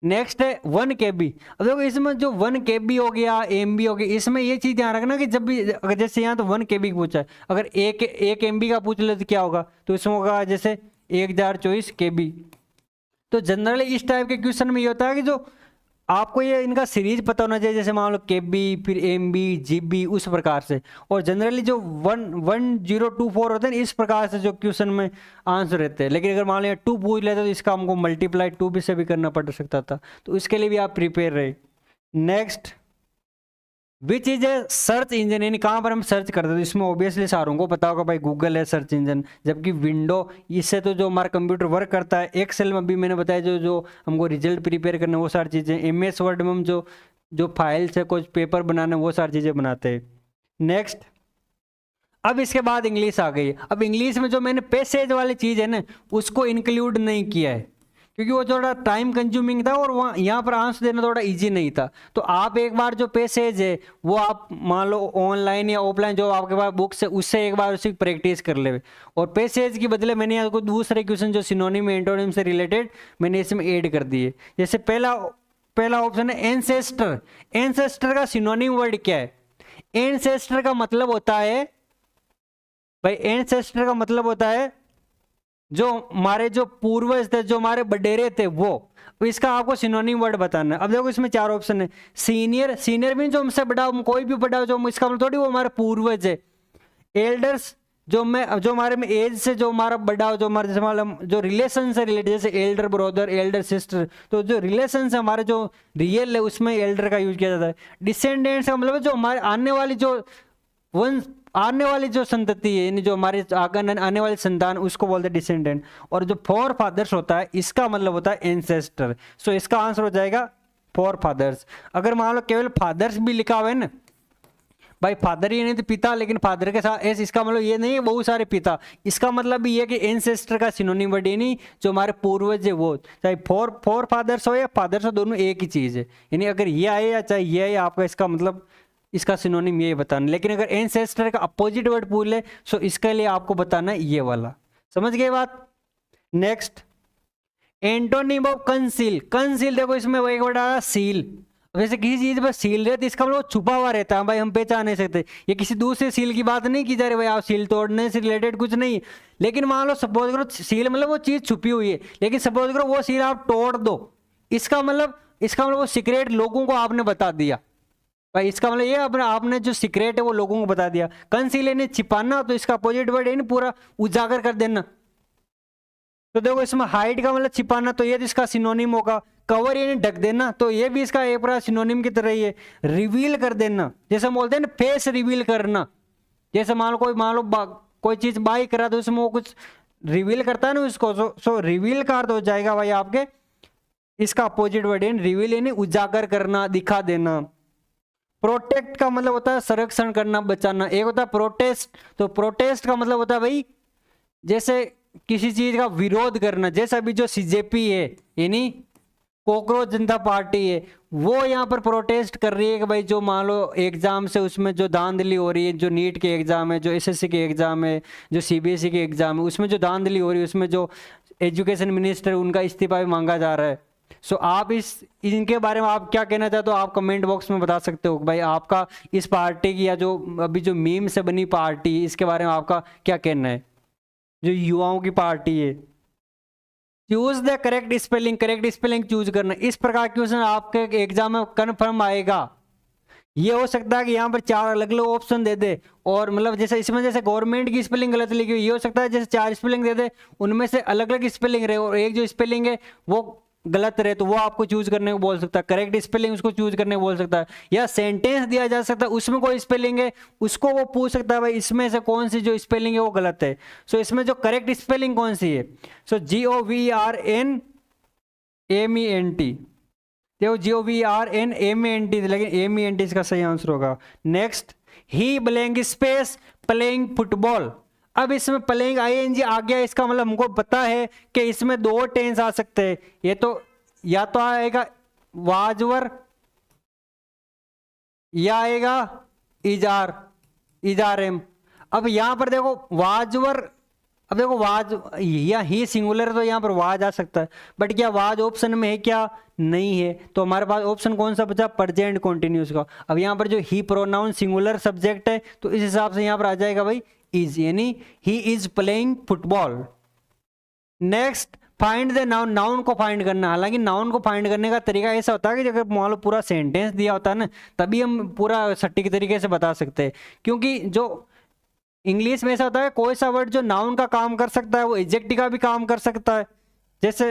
नेक्स्ट है 1 KB। अब देखो इसमें जो 1 KB हो गया, MB हो गया, इसमें ये चीज़ ध्यान रखना कि जब भी अगर जैसे यहाँ तो 1 KB पूछा है, अगर एक MB का पूछ ले तो क्या होगा, तो इसमें होगा जैसे 1024 KB। तो जनरली इस टाइप के क्वेश्चन में ये होता है कि जो आपको ये इनका सीरीज पता होना चाहिए, जैसे मान लो KB फिर MB GB उस प्रकार से। और जनरली जो 1024 होते हैं इस प्रकार से जो क्वेश्चन में आंसर रहते हैं। लेकिन अगर मान लो 2 पूछ लेते तो इसका हमको मल्टीप्लाई 2 भी से भी करना पड़ सकता था, तो इसके लिए भी आप प्रिपेयर रहे। Next, which is a search engine, यानी कहाँ पर हम सर्च करते हैं। इसमें ऑब्वियसली सारों को पता होगा भाई गूगल है सर्च इंजन, जबकि विंडो, इससे तो जो हमारा कंप्यूटर वर्क करता है। एक्सेल में भी मैंने बताया जो जो हमको रिजल्ट प्रिपेयर करना है वो सारी चीज़ें। MS वर्ड में हम जो फाइल्स है कुछ पेपर बनाना वो सारी चीज़ें बनाते हैं। नेक्स्ट, अब इसके बाद इंग्लिश आ गई। अब इंग्लिश में जो मैंने पैसेज वाली चीज़ है ना उसको इंक्लूड नहीं किया है, क्योंकि वो थोड़ा टाइम कंज्यूमिंग था और वहाँ यहाँ पर आंसर देना थोड़ा इजी नहीं था। तो आप एक बार जो पैसेज है वो आप मान लो ऑनलाइन या ऑफलाइन जो आपके पास बुक्स है उससे एक बार उसकी प्रैक्टिस कर ले। और पैसेज की बदले मैंने यहाँ को दूसरे क्वेश्चन जो सिनोनिम एंटोनिम से रिलेटेड मैंने इसमें ऐड कर दिए। जैसे पहला ऑप्शन है एंसेस्टर। एंसेस्टर का सिनोनिम वर्ड क्या है? एंसेस्टर का मतलब होता है भाई, एंसेस्टर का मतलब होता है जो हमारे जो पूर्वज थे, जो हमारे बडेरे थे वो। इसका आपको सिनोनिम वर्ड बताना है। अब देखो इसमें 4 ऑप्शन है। सीनियर, सीनियर मीन जो हमसे बड़ा, कोई भी बड़ा जो, इसका मतलब थोड़ी वो हमारे पूर्वज है। एल्डर्स, जो हमारे में एज से जो हमारा बड़ा हो, जो हमारे जैसे मतलब जो रिलेशन से रिलेटेड, जैसे एल्डर ब्रदर, एल्डर सिस्टर, तो जो रिलेशन से हमारे जो रियल है उसमें एल्डर का यूज किया जाता है। डिसेंडेंट्स का मतलब जो हमारे आने वाली जो संतति है, यानी जो हमारे आने वाली संतान, उसको बोलते हैं डिसेंडेंट। और जो फोर फादर्स होता है इसका मतलब होता है एंसेस्टर। सो इसका आंसर हो जाएगा फोर फादर्स। अगर मान लो केवल फादर्स भी लिखा हुआ है ना भाई, फादर ही नहीं तो पिता, लेकिन फादर के साथ एस, इसका मतलब ये नहीं है बहुत सारे पिता। इसका मतलब भी ये कि एंसेस्टर का सिनोनिम वर्ड, यानी जो हमारे पूर्वज है वो, चाहे फोर फादर्स हो या फादर्स हो, दोनों एक ही चीज है। यानी अगर ये आए या चाहे ये आए, आपका इसका मतलब इसका सिनोनिम ये बताना। लेकिन अगर एंसेस्टर का अपोजिट वर्ड पूछ ले तो इसके लिए आपको बताना है ये वाला। समझ गए बात? Next, antonym of conceal. Conceal देखो इसमें एक वर्ड आ रहा सील। वैसे किसी चीज पर सील रहती इसका मतलब वो छुपा हुआ रहता है भाई, हम पहचान नहीं सकते। ये किसी दूसरे सील की बात नहीं की जा रही भाई, आप सील तोड़ने से रिलेटेड कुछ नहीं। लेकिन मान लो सपोज करो सील मतलब वो चीज छुपी हुई है, लेकिन सपोज करो वो सील आप तोड़ दो, इसका मतलब वो सीक्रेट लोगों को आपने बता दिया भाई। इसका मतलब ये आपने जो सीक्रेट है वो लोगों को बता दिया। कंसील यानी छिपाना, तो इसका अपोजिट वर्ड है पूरा उजागर कर देना। तो देखो इसमें हाइड का मतलब छिपाना, तो ये तो इसका सिनोनिम होगा। कवर यानी ढक देना, तो ये भी इसका एक पूरा सिनोनिम की तरह ही है। रिवील कर देना, जैसे हम बोलते हैं ना फेस रिवील करना, जैसे मान लो कोई चीज बाई करा तो उसमें वो कुछ रिवील करता है ना उसको, सो रिवील का अर्थ हो जाएगा भाई आपके, इसका अपोजिट वर्ड है रिवील यानी उजागर करना, दिखा देना। प्रोटेक्ट का मतलब होता है संरक्षण करना, बचाना। एक होता है प्रोटेस्ट, तो प्रोटेस्ट का मतलब होता है भाई जैसे किसी चीज का विरोध करना, जैसे अभी जो सीजेपी है यानी कॉकरोच जनता पार्टी है, वो यहाँ पर प्रोटेस्ट कर रही है कि भाई जो मान लो एग्जाम से उसमें जो धांधली हो रही है, जो नीट के एग्जाम है, जो एसएससी के एग्जाम है, जो सीबीएसई के एग्जाम है, उसमें जो धांधली हो रही है, उसमें जो एजुकेशन मिनिस्टर उनका इस्तीफा भी मांगा जा रहा है। सो आप इनके बारे में आप क्या कहना चाहते हो, आप कमेंट बॉक्स में बता सकते हो भाई आपका इस पार्टी की या जो अभी जो मीम से बनी पार्टी इसके बारे में आपका क्या कहना है, जो युवाओं की पार्टी है। Choose the correct spelling choose करना। इस प्रकार की क्वेश्चन आपके एग्जाम में कन्फर्म आएगा। ये हो सकता है कि यहाँ पर 4 अलग अलग ऑप्शन दे दे, और मतलब जैसे इसमें जैसे गवर्नमेंट की स्पेलिंग गलत लिखी हुई, ये हो सकता है जैसे 4 स्पेलिंग दे दे, उनमें से अलग अलग स्पेलिंग रहे और एक जो स्पेलिंग है वो गलत रहे, तो वो आपको चूज करने को बोल सकता है। करेक्ट स्पेलिंग उसको चूज करने को बोल सकता है। या सेंटेंस दिया जा सकता है, उसमें कोई स्पेलिंग है उसको वो पूछ सकता है भाई इसमें से कौन सी जो स्पेलिंग है वो गलत है। सो इसमें जो करेक्ट स्पेलिंग कौन सी है, सो GOVRNAMENT, देखो GOVRNAMENT, लेकिन MENT इसका सही आंसर होगा। नेक्स्ट, ही ब्लैंक स्पेस प्लेइंग फुटबॉल। अब इसमें प्लेइंग ING आ गया, इसका मतलब हमको पता है कि इसमें 2 टेंस आ सकते हैं। ये तो या तो आएगा वाजवर या आएगा इजारेम। अब यहां पर देखो वाजवर, अब देखो वाज या ही सिंगुलर है तो यहाँ पर वाज आ सकता है, बट क्या वाज ऑप्शन में है क्या, नहीं है। तो हमारे पास ऑप्शन कौन सा बचा, प्रेजेंट कंटिन्यूस का। अब यहाँ पर जो ही प्रोनाउन सिंगुलर सब्जेक्ट है तो इस हिसाब से यहाँ पर आ जाएगा भाई इज, यानी he is playing football. Next, find the noun, noun को फाइंड करना। हालांकि नाउन को फाइंड करने का तरीका ऐसा होता है कि अगर मान लो पूरा सेंटेंस दिया होता है ना, तभी हम पूरा सटीक तरीके से बता सकते हैं। क्योंकि जो इंग्लिश में ऐसा होता है कोई सा वर्ड जो नाउन का काम कर सकता है वो एडजेक्टिव का भी काम कर सकता है, जैसे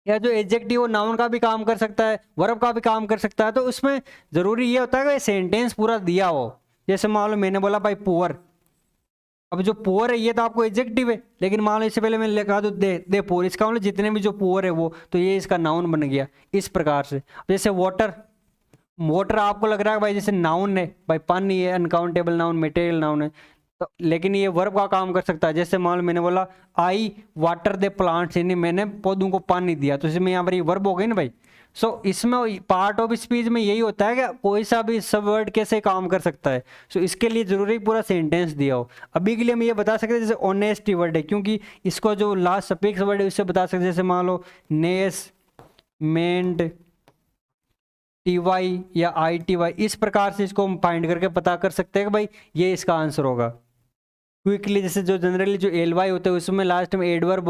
या जो एडजेक्टिव वो नाउन का भी काम कर सकता है, वर्ब का भी काम कर सकता है। तो उसमें जरूरी ये होता है कि सेंटेंस पूरा दिया हो। जैसे मान लो मैंने बोला भाई पुअर, अब जो पुअर है ये तो आपको एडजेक्टिव है, लेकिन मान लो इससे पहले मैंने लिखा तो दे पुअर, इसका मतलब जितने भी जो पुअर है वो, तो ये इसका नाउन बन गया इस प्रकार से। जैसे वाटर, वाटर आपको लग रहा है भाई जैसे नाउन है, भाई पानी है, अनकाउंटेबल नाउन, मटेरियल नाउन है, तो लेकिन ये वर्ब का काम कर सकता है। जैसे मान लो मैंने बोला आई वाटर द प्लांट्स, यानी मैंने पौधों को पानी दिया, तो इसमें यहाँ पर ये वर्ब हो गई ना भाई। सो इसमें पार्ट ऑफ स्पीच में यही होता है कि कोई सा भी सब वर्ड कैसे काम कर सकता है। सो इसके लिए जरूरी पूरा सेंटेंस दिया हो। अभी के लिए हम ये बता सकते हैं जैसे ऑनेस्टी वर्ड है, क्योंकि इसको जो लास्ट सफिक्स वर्ड है उससे बता सकते हैं। जैसे मान लो नेस, मेंट, TY या ITY, इस प्रकार से इसको हम फाइंड करके पता कर सकते हैं कि भाई ये इसका आंसर होगा। क्विकली, जैसे जो जनरली जो LY होते हैं उसमें लास्ट में एडवर्ब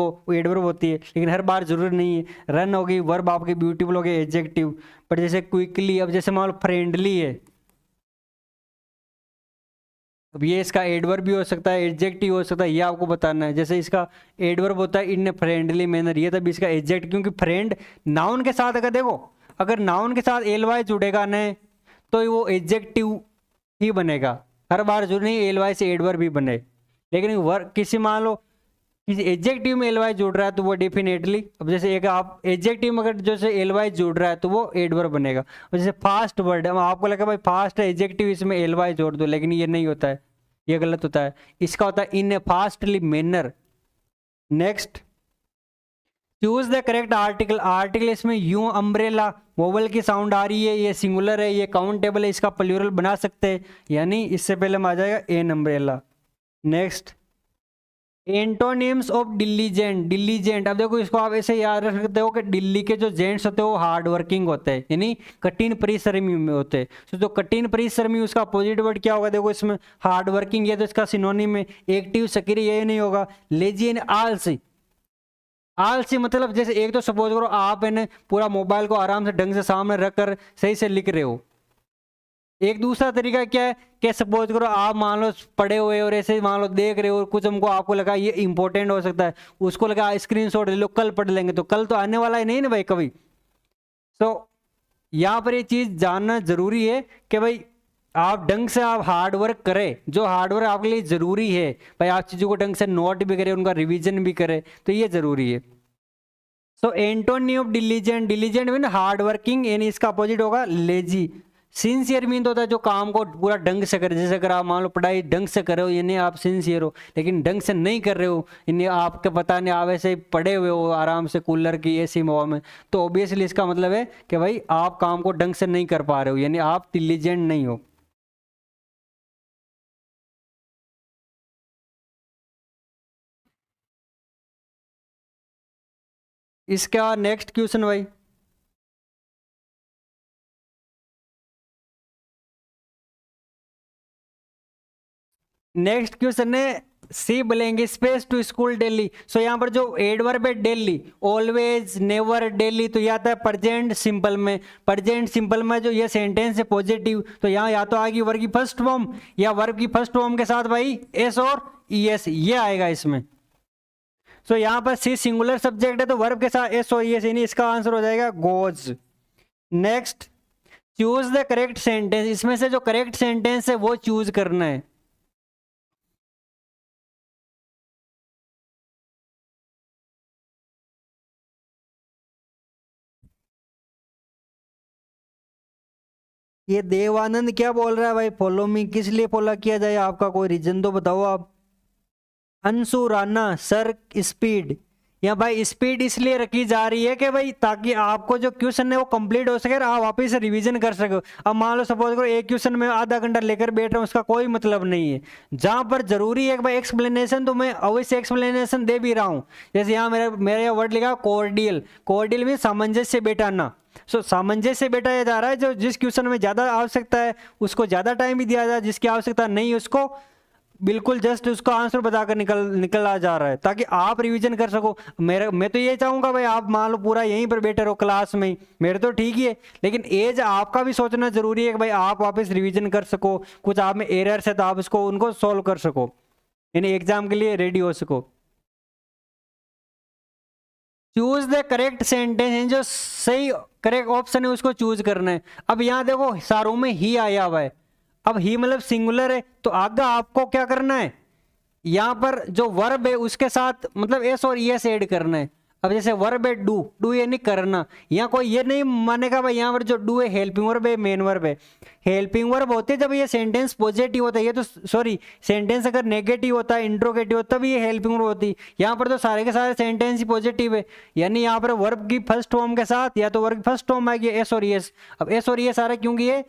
होती है, लेकिन हर बार जरूरी नहीं है। रन हो गई वर्ब आपकी, ब्यूटीफुल हो गई एडजेक्टिव। पर जैसे क्विकली, अब जैसे मान लो फ्रेंडली है, अब ये इसका एडवर्ब भी हो सकता है, एडजेक्टिव हो सकता है, ये आपको बताना है। जैसे इसका एडवर्ब होता है इन फ्रेंडली मैनर, ये तब इसका एडजेक्टिव, क्योंकि फ्रेंड नाउन के साथ, अगर देखो अगर नाउन के साथ LY जुड़ेगा न तो वो एडजेक्टिव ही बनेगा। हर बार जरूरी नहीं LY से एडवर्ब भी बने, लेकिन वर्ब किसी मान लो किसी एडजेक्टिव में LY जुड़ रहा है तो वो डेफिनेटली, अब जैसे एक आप एडजेक्टिव में अगर जैसे LY जुड़ रहा है तो वो एडवर्ब बनेगा। और जैसे फास्ट वर्ड है, आपको लगा भाई फास्ट है एडजेक्टिव, इसमें LY जोड़ दो, लेकिन ये नहीं होता है, ये गलत होता है। इसका होता है in a fastly manner. Next, choose the correct article. Article इसमें यूं अम्ब्रेला, वोवल की साउंड आ रही है, ये सिंगुलर है, ये काउंटेबल है, इसका प्लूरल बना सकते हैं, यानी इससे पहले में आ जाएगा an umbrella. Next, antonyms of diligent, diligent, अब देखो इसको आप ऐसे याद रख सकते हो कि दिल्ली के जो जेंट्स होते हैं वो हार्ड वर्किंग होते हैं, यानी कठिन परिश्रमी में होते हैं। तो जो कठिन परिश्रमी उसका अपोजिट वर्ड क्या होगा, देखो इसमें हार्ड वर्किंग है तो इसका सिनोनिम है एक्टिव, सक्रिय, ये नहीं होगा। लेजी एंड आलसी, आलसी मतलब जैसे एक तो सपोज करो आप है ना पूरा मोबाइल को आराम से ढंग से सामने रखकर सही से लिख रहे हो। एक दूसरा तरीका क्या है कि सपोज करो आप मान लो पढ़े हुए और ऐसे मान लो देख रहे हो और कुछ हमको आपको लगा ये इंपॉर्टेंट हो सकता है, उसको लगा स्क्रीनशॉट ले लो, कल पढ़ लेंगे, तो कल तो आने वाला ही नहीं ना भाई कभी। तो यहाँ पर ये चीज जानना जरूरी है कि भाई आप ढंग से आप हार्ड वर्क करें, जो हार्ड वर्क आपके लिए जरूरी है भाई, आप चीजों को ढंग से नोट भी करें, उनका रिवीजन भी करें, तो ये जरूरी है। So antonym of diligent, diligent mean hard working, यानी इसका अपोजिट होगा लेजी। सिंसियर मीन तो होता है जो काम को पूरा ढंग से करे, जैसे अगर आप मान लो पढ़ाई ढंग से कर रहे हो यानी आप सिंसियर हो, लेकिन ढंग से नहीं कर रहे हो यानी आपके पता नहीं आप ऐसे पड़े हुए हो आराम से कूलर की एसी हवा में, तो ऑब्वियसली इसका मतलब है कि भाई आप काम को ढंग से नहीं कर पा रहे हो, यानी आप डिलीजेंट नहीं हो। इसका नेक्स्ट क्वेश्चन भाई, नेक्स्ट क्वेश्चन है सी बोलेंगे स्पेस टू स्कूल डेली। सो यहाँ पर जो एडवर्ब है डेली, ऑलवेज, नेवर, डेली, तो यह आता है प्रेजेंट सिंपल में। प्रेजेंट सिंपल में जो ये सेंटेंस है पॉजिटिव, तो यहाँ या तो आएगी वर्ब की फर्स्ट फॉर्म या वर्ब की फर्स्ट फॉर्म के साथ भाई एस और ईएस, ये आएगा इसमें। सो यहाँ पर सी सिंगुलर सब्जेक्ट है तो वर्ब के साथ एस और ईएस, यानी इसका आंसर हो जाएगा goes. Next, choose the correct sentence, इसमें से जो करेक्ट सेंटेंस है वो चूज करना है। ये देवानंद क्या बोल रहा है भाई, फॉलो मी, किस लिए फॉलो किया जाए, आपका कोई रीजन तो बताओ आप। अंशु राणा सर स्पीड, या भाई स्पीड इसलिए रखी जा रही है कि भाई ताकि आपको जो क्वेश्चन है वो कंप्लीट हो सके और आप वापस से रिवीजन कर सको। अब मान लो सपोज करो एक क्वेश्चन में आधा घंटा लेकर बैठ रहा हूँ, उसका कोई मतलब नहीं है। जहां पर जरूरी है कि भाई एक्सप्लेनेशन, तो मैं अवश्य एक्सप्लेनेशन दे भी रहा हूँ। जैसे यहाँ मेरा वर्ड लिखा कोर्डियल, कोर्डियल में सामंजस्य बैठाना। सो सामंजस्य बैठाया जा रहा है, जो जिस क्वेश्चन में ज्यादा आवश्यकता है उसको ज्यादा टाइम भी दिया जाए, जिसकी आवश्यकता नहीं है उसको बिल्कुल जस्ट उसका आंसर बताकर निकल आ जा रहा है, ताकि आप रिवीजन कर सको। मैं तो ये चाहूंगा भाई आप मान लो पूरा यहीं पर बैठे रहो क्लास में, मेरे तो ठीक ही है, लेकिन एज आपका भी सोचना जरूरी है कि भाई आप वापस रिवीजन कर सको, कुछ आप में एरर्स है तो आप उसको उनको सोल्व कर सको, यानी एग्जाम के लिए रेडी हो सको। चूज द करेक्ट सेंटेंस, जो सही करेक्ट ऑप्शन है उसको चूज करना है। अब यहाँ देखो सारों में ही आया हुआ है, अब ही मतलब सिंगुलर है, तो आगे आपको क्या करना है, यहां पर जो वर्ब है उसके साथ मतलब एस और ईएस ऐड करना है। अब जैसे वर्ब है डू, डू ये नहीं करना, यहाँ कोई ये नहीं मानेगा भाई यहाँ पर जो डू है हेल्पिंग वर्ब है, मेन वर्ब है। हेल्पिंग वर्ब होते हैं जब ये सेंटेंस पॉजिटिव होता है, ये तो सॉरी सेंटेंस अगर नेगेटिव होता है, इंट्रोगेटिव होता है, तब ये हेल्पिंग वर्ब होती है। यहाँ पर तो सारे के सारे सेंटेंस ही पॉजिटिव है, यानी यहाँ पर वर्ब की फर्स्ट फॉर्म के साथ या तो वर्ब की फर्स्ट फॉर्म आएगी एस और ईएस। अब एस और ईएस आ रहा है क्योंकि ये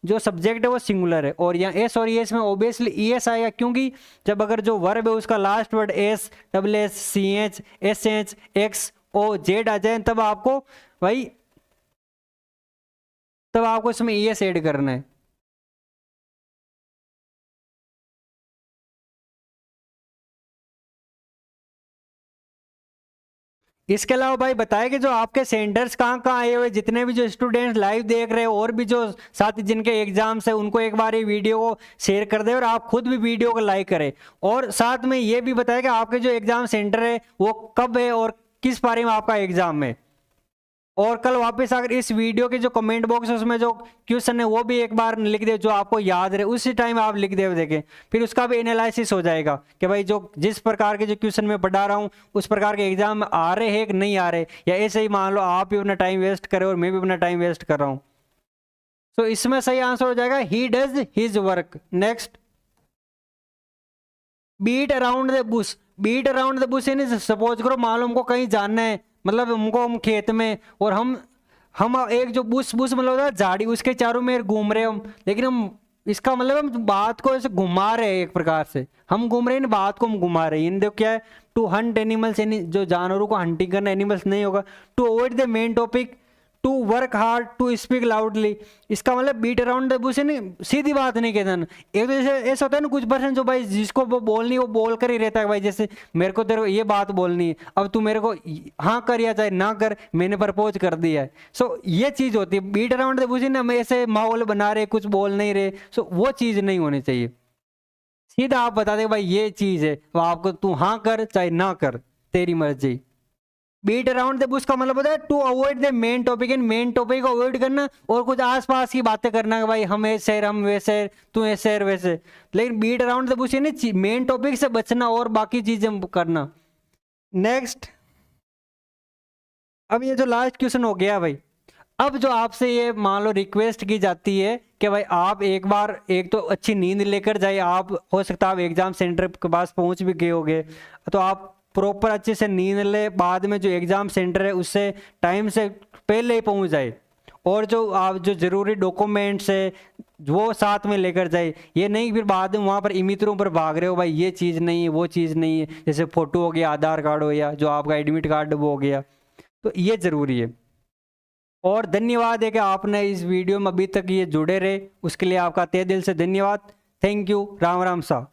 जो सब्जेक्ट है वो सिंगुलर है, और यहाँ एस और एस में ऑब्वियसली ईएस आएगा, क्योंकि जब अगर जो वर्ब है उसका last word S, double S, C H, S H, X O Z आ जाए तब आपको भाई तब आपको इसमें ईएस ऐड करना है। इसके अलावा भाई बताया कि जो आपके सेंटर्स कहाँ कहाँ आए हुए, जितने भी जो स्टूडेंट्स लाइव देख रहे हैं और भी जो साथ जिनके एग्जाम्स है उनको एक बार ये वीडियो को शेयर कर दे और आप खुद भी वीडियो को लाइक करें, और साथ में ये भी बताया कि आपके जो एग्जाम सेंटर है वो कब है और किस बारे में आपका एग्जाम है। और कल वापस अगर इस वीडियो के जो कमेंट बॉक्स है उसमें जो क्वेश्चन है वो भी एक बार लिख दे, जो आपको याद रहे उसी टाइम आप लिख दे देखें, फिर उसका भी एनालिसिस हो जाएगा कि भाई जो जिस प्रकार के जो क्वेश्चन मैं पढ़ा रहा हूँ उस प्रकार के एग्जाम आ रहे हैं कि नहीं आ रहे, या ऐसे ही मान लो आप भी अपना टाइम वेस्ट करें और मैं भी अपना टाइम वेस्ट कर रहा हूँ। तो इसमें सही आंसर हो जाएगा he does his work. Next, beat around the bush, beat around the bush यानी सपोज करो मान लो हमको कहीं जाना है, मतलब हमको हम खेत में और हम एक जो बुश बुश मतलब होता है झाड़ी, उसके चारों में घूम रहे हम, लेकिन हम इसका मतलब हम बात को ऐसे घुमा रहे हैं, एक प्रकार से हम घूम रहे हैं, बात को हम घुमा रहे हैं। इन देखो क्या है, टू हंट एनिमल्स, यानी जो जानवरों को हंटिंग करना, एनिमल्स नहीं होगा। To avoid the main topic, to work hard, to speak loudly. इसका मतलब बीट अराउंड द बुश, सीधी बात नहीं कहता ना। एक तो जैसे ऐसा होता है ना, कुछ पर्सन जो भाई जिसको वो बोलनी वो बोल कर ही रहता है, भाई जैसे मेरे को तेरे को ये बात बोलनी है, अब तू मेरे को हाँ कर या चाहे ना कर, मैंने प्रपोज कर दिया है। सो ये चीज़ होती है बीट अराउंड द बुश ना, हम ऐसे माहौल बना रहे, कुछ बोल नहीं रहे। सो वो चीज़ नहीं होनी चाहिए। सीधा आप बता दे भाई ये चीज़ है, वो आपको तू हाँ कर चाहे ना कर, तेरी मर्जी। बीट अराउंड द बुश का मतलब होता है to avoid the main topic, and main topic को अवॉइड करना और कुछ आसपास की बातें करना कि भाई हम ऐसे शहर, हम वैसे शहर, तू ऐसे शहर वैसे। लेकिन बीट अराउंड द बुश यानी मेन टॉपिक से बचना और बाकी चीजें करना। नेक्स्ट, अब ये जो लास्ट क्वेश्चन हो गया भाई, अब जो आपसे ये मान लो रिक्वेस्ट की जाती है कि भाई आप एक बार एक तो अच्छी नींद लेकर जाइए। आप हो सकता है आप एग्जाम सेंटर के पास पहुंच भी गए होगे, तो आप प्रॉपर अच्छे से नींद ले, बाद में जो एग्जाम सेंटर है उससे टाइम से पहले ही पहुंच जाए। और जो आप जो ज़रूरी डॉक्यूमेंट्स है वो साथ में लेकर जाए। ये नहीं फिर बाद में वहाँ पर इमित्रों पर भाग रहे हो, भाई ये चीज़ नहीं है वो चीज़ नहीं है, जैसे फ़ोटो हो गया, आधार कार्ड हो गया, जो आपका एडमिट कार्ड वो हो गया, तो ये ज़रूरी है। और धन्यवाद है कि आपने इस वीडियो में अभी तक ये जुड़े रहे, उसके लिए आपका तहे दिल से धन्यवाद। Thank you. राम राम सा।